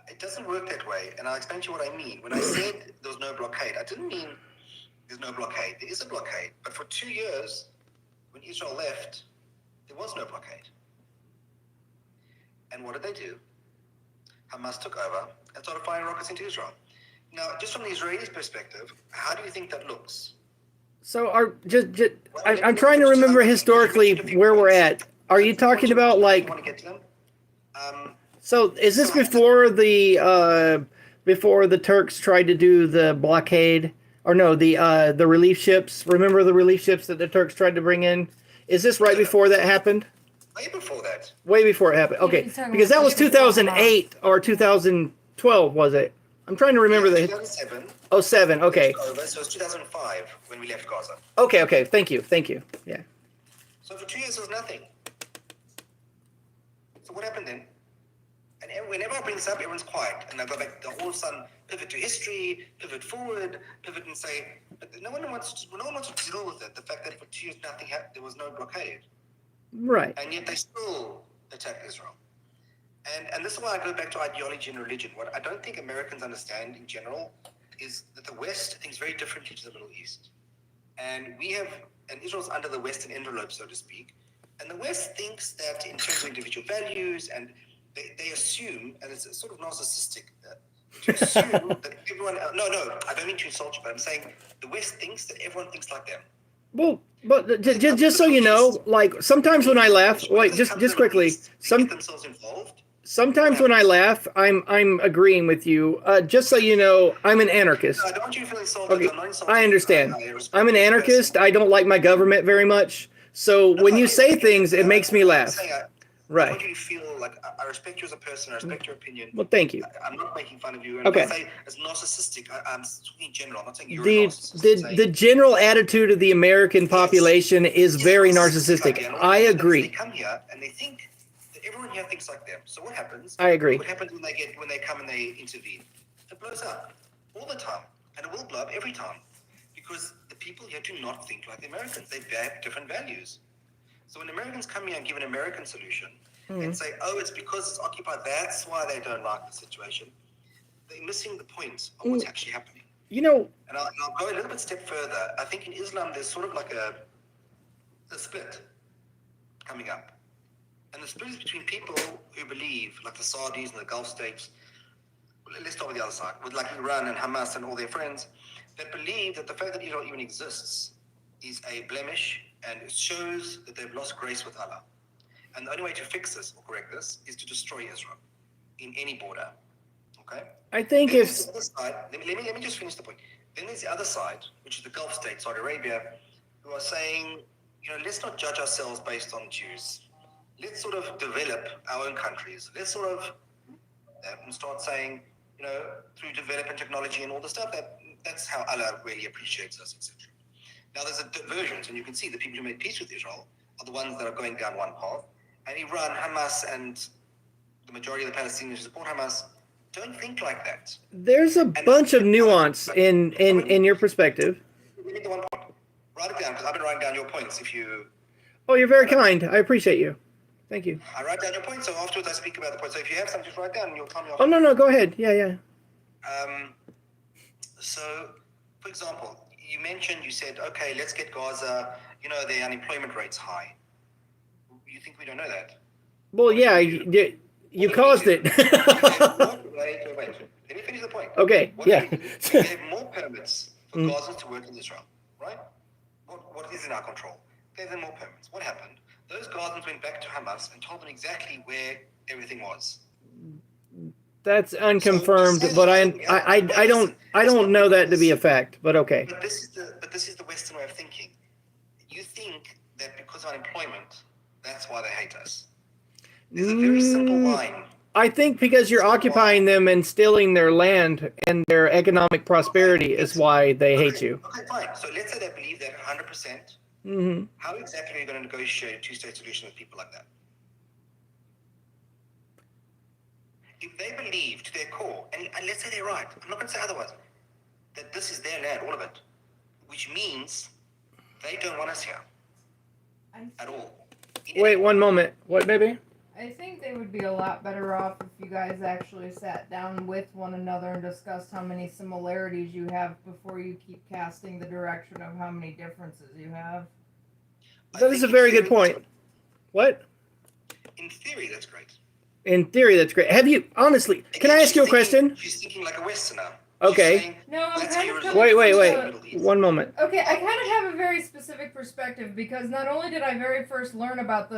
E: it doesn't work that way. And I'll explain to you what I mean. When I said there was no blockade, I didn't mean there's no blockade. There is a blockade. But for 2 years, when Israel left, there was no blockade. And what did they do? Hamas took over and started firing rockets into Israel. Now, just from the Israelis' perspective, how do you think that looks?
A: So I'm trying to remember historically where we're at. Are you talking about like?
E: Want to get to them?
A: So is this before the Turks tried to do the blockade, or no, the relief ships? Remember the relief ships that the Turks tried to bring in? Is this right before that happened?
E: Way before that.
A: Way before it happened. Okay, because that was 2008 or 2012, was it? I'm trying to remember the.
E: 2007.
A: Oh, 7. Okay.
E: So it was 2005 when we left Gaza.
A: Okay. Thank you. Yeah.
E: So for 2 years, there was nothing. So what happened then? And whenever I bring this up, everyone's quiet. And I go back, all of a sudden, pivot to history, pivot forward, pivot and say, but no one wants to deal with it. The fact that for 2 years, nothing happened, there was no blockade.
A: Right.
E: And yet they still attacked Israel. And this is why I go back to ideology and religion. What I don't think Americans understand in general is that the West thinks very differently to the Middle East. And Israel's under the Western envelope, so to speak. And the West thinks that in terms of individual values, and they assume, and it's sort of narcissistic, to assume that everyone, no, I don't mean to insult you, but I'm saying the West thinks that everyone thinks like them.
A: Well, but just so you know, like sometimes when I laugh, wait, just quickly,
E: get themselves involved.
A: Sometimes when I laugh, I'm agreeing with you. Just so you know, I'm an anarchist.
E: No, I don't want you to feel insulted.
A: Okay,
E: I'm not insulted.
A: I understand.
E: I respect
A: I'm an
E: you as a
A: anarchist.
E: person.
A: I don't like my government very much. So when you say things, it makes me laugh.
E: I
A: Right.
E: want you to feel like I respect you as a person. I respect your opinion.
A: Well, thank you.
E: I'm not making fun of you. And
A: Okay.
E: when I say it's narcissistic, I'm talking in general. I'm not saying you're a narcissist.
A: The general attitude of the American population is very narcissistic. I agree.
E: They come here and they think that everyone here thinks like them. So what happens?
A: I agree.
E: What happens when they come and they intervene? It blows up all the time, and it will blow up every time because the people here do not think like the Americans. They have different values. So when Americans come here and give an American solution and say, oh, it's because it's occupied, that's why they don't like the situation, they're missing the point of what's actually happening.
A: You know,
E: And I'll go a little bit step further. I think in Islam there's sort of like a split coming up. And the split is between people who believe, like the Saudis and the Gulf states, let's start with the other side, with like Iran and Hamas and all their friends, that believe that the fact that Israel even exists is a blemish and it shows that they've lost grace with Allah. And the only way to fix this or correct this is to destroy Israel in any border. Okay?
A: I think
E: Then
A: if
E: there's the other side, let me just finish the point. Then there's the other side, which is the Gulf states, Saudi Arabia, who are saying, let's not judge ourselves based on Jews. Let's sort of develop our own countries. Let's sort of start saying, through development technology and all the stuff, that's how Allah really appreciates us, etc. Now there's a divergence, and you can see the people who made peace with Israel are the ones that are going down one path. And Iran, Hamas, and the majority of the Palestinians who support Hamas don't think like that.
A: there's a bunch of nuance in your perspective.
E: Let me get one point. Write it down, because I've been writing down your points.
A: Oh, you're very kind. I appreciate you. Thank you.
E: I write down your points, so afterwards I speak about the points. So if you have something, just write down and you'll tell me.
A: Oh, no, go ahead. Yeah.
E: So, for example, you said, okay, let's get Gaza, their unemployment rate's high. You think we don't know that?
A: Well, yeah, you caused it.
E: Wait. Let me finish the point.
A: Okay, yeah.
E: We have more permits for Gazans to work in Israel, right? What is in our control? Gave them more permits. What happened? Those Gazans went back to Hamas and told them exactly where everything was.
A: That's unconfirmed, but I don't know that to be a fact. But okay.
E: But this is the Western way of thinking. You think that because of unemployment, that's why they hate us. There's a very simple line
A: I think because you're occupying them and stealing their land and their economic prosperity is why they hate you.
E: Okay, fine. So let's say they believe that 100%.
A: Mm-hmm.
E: How exactly are you going to negotiate a two-state solution with people like that? If they believe to their core, and let's say they're right, I'm not going to say otherwise, that this is their land, all of it, which means they don't want us here at all.
A: Wait one moment. What, baby?
D: I think they would be a lot better off if you guys actually sat down with one another and discussed how many similarities you have before you keep casting the direction of how many differences you have.
A: That is a very good point. What?
E: In theory, that's great.
A: In theory, that's great. Have you, honestly, can I ask you a question?
E: She's thinking like a Westerner.
A: Okay.
D: No, I'm kind of
A: Wait. One moment.
D: Okay, I kind of have a very specific perspective because not only did I very first learn about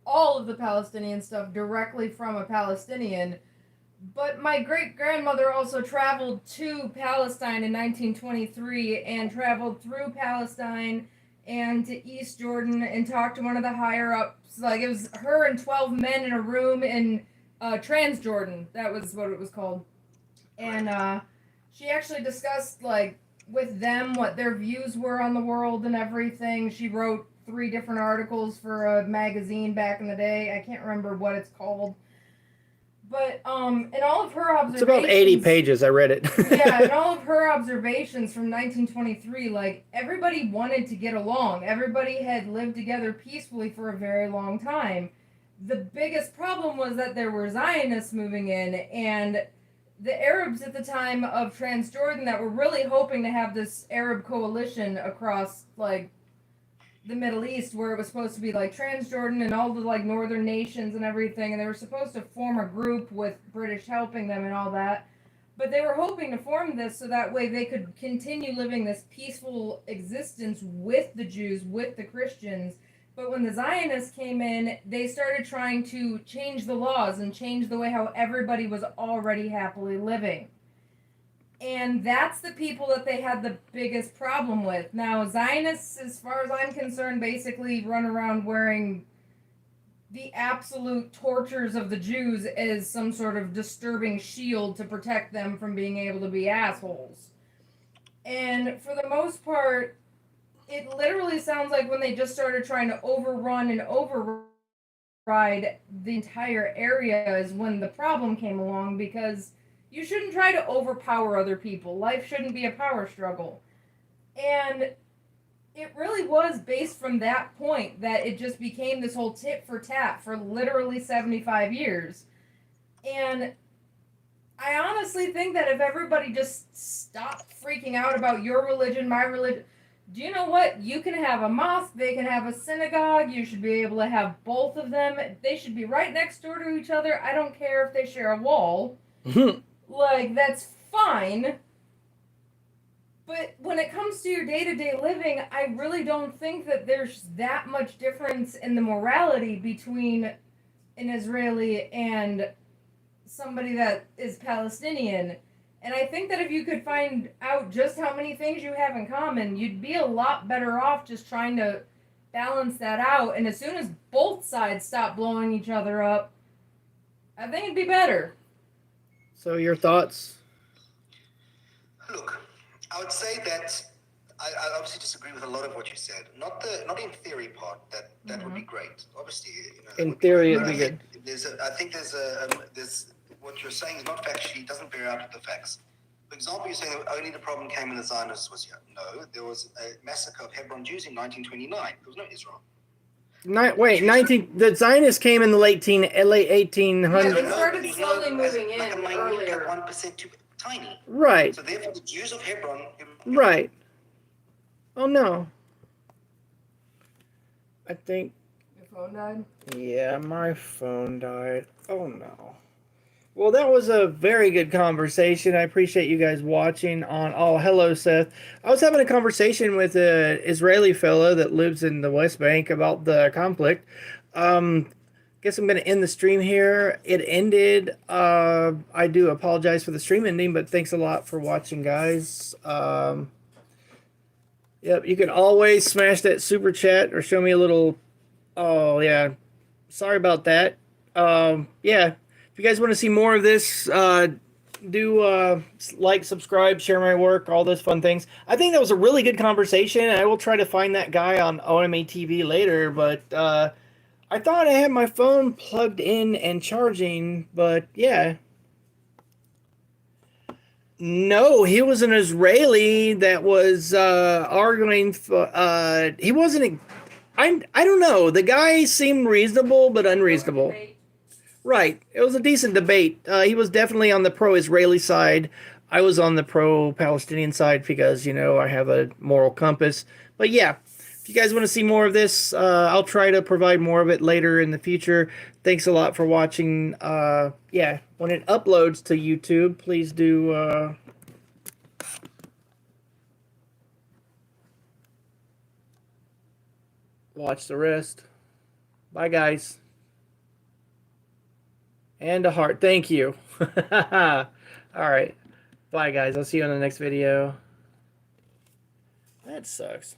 D: all of the Palestinian stuff directly from a Palestinian, but my great-grandmother also traveled to Palestine in 1923 and traveled through Palestine and to East Jordan and talked to one of the higher-ups. Like, it was her and 12 men in a room in Transjordan. That was what it was called. And she actually discussed, like, with them what their views were on the world and everything. She wrote 3 different articles for a magazine back in the day. I can't remember what it's called. But in all of her observations...
A: It's about 80 pages. I read it.
D: Yeah, in all of her observations from 1923, like, everybody wanted to get along. Everybody had lived together peacefully for a very long time. The biggest problem was that there were Zionists moving in, and the Arabs at the time of Transjordan that were really hoping to have this Arab coalition across, like, the Middle East, where it was supposed to be, like, Transjordan and all the, like, northern nations and everything, and they were supposed to form a group with British helping them and all that. But they were hoping to form this so that way they could continue living this peaceful existence with the Jews, with the Christians. But when the Zionists came in, they started trying to change the laws and change the way how everybody was already happily living. And that's the people that they had the biggest problem with. Now, Zionists, as far as I'm concerned, basically run around wearing the absolute tortures of the Jews as some sort of disturbing shield to protect them from being able to be assholes. And for the most part, it literally sounds like when they just started trying to overrun and override the entire area is when the problem came along, because you shouldn't try to overpower other people. Life shouldn't be a power struggle. And it really was based from that point that it just became this whole tit for tat for literally 75 years. And I honestly think that if everybody just stopped freaking out about your religion, my religion, do you know what? You can have a mosque, they can have a synagogue, you should be able to have both of them. They should be right next door to each other. I don't care if they share a wall. Like, that's fine. But when it comes to your day-to-day living, I really don't think that there's that much difference in the morality between an Israeli and somebody that is Palestinian. And I think that if you could find out just how many things you have in common, you'd be a lot better off just trying to balance that out. And as soon as both sides stop blowing each other up, I think it'd be better.
A: So your thoughts?
E: Look, I would say that I obviously disagree with a lot of what you said. Not in theory part. That would be great. Obviously,
A: in theory, it'd be good.
E: I think there's what you're saying is not factually, doesn't bear out with the facts. For example, you're saying that only the problem came when the Zionists was here. No, there was a massacre of Hebron Jews in 1929. There was no Israel.
A: The Zionists came in the late 1800s.
D: Yeah, they started slowly moving in
E: like a minute,
D: earlier.
E: 1% too tiny.
A: Right.
E: So therefore, the Jews of Hebron.
A: Right. Oh no. I think.
D: Your phone died?
A: Yeah, my phone died. Oh no. Well, that was a very good conversation. I appreciate you guys watching on. Oh, hello, Seth. I was having a conversation with an Israeli fellow that lives in the West Bank about the conflict. Guess I'm going to end the stream here. It ended. I do apologize for the stream ending, but thanks a lot for watching, guys. Yep, you can always smash that super chat or show me a little. Oh, yeah. Sorry about that. Yeah. you guys want to see more of this, do like, subscribe, share my work, all those fun things. I think that was a really good conversation. I will try to find that guy on OMA TV later, but I thought I had my phone plugged in and charging, but yeah. No, he was an Israeli that was arguing for, he wasn't, I don't know. The guy seemed reasonable, but unreasonable. Right. It was a decent debate. He was definitely on the pro-Israeli side. I was on the pro-Palestinian side because, you know, I have a moral compass. But yeah, if you guys want to see more of this, I'll try to provide more of it later in the future. Thanks a lot for watching. Yeah, when it uploads to YouTube, please do watch the rest. Bye, guys. And a heart. Thank you. All right. Bye, guys. I'll see you on the next video. That sucks.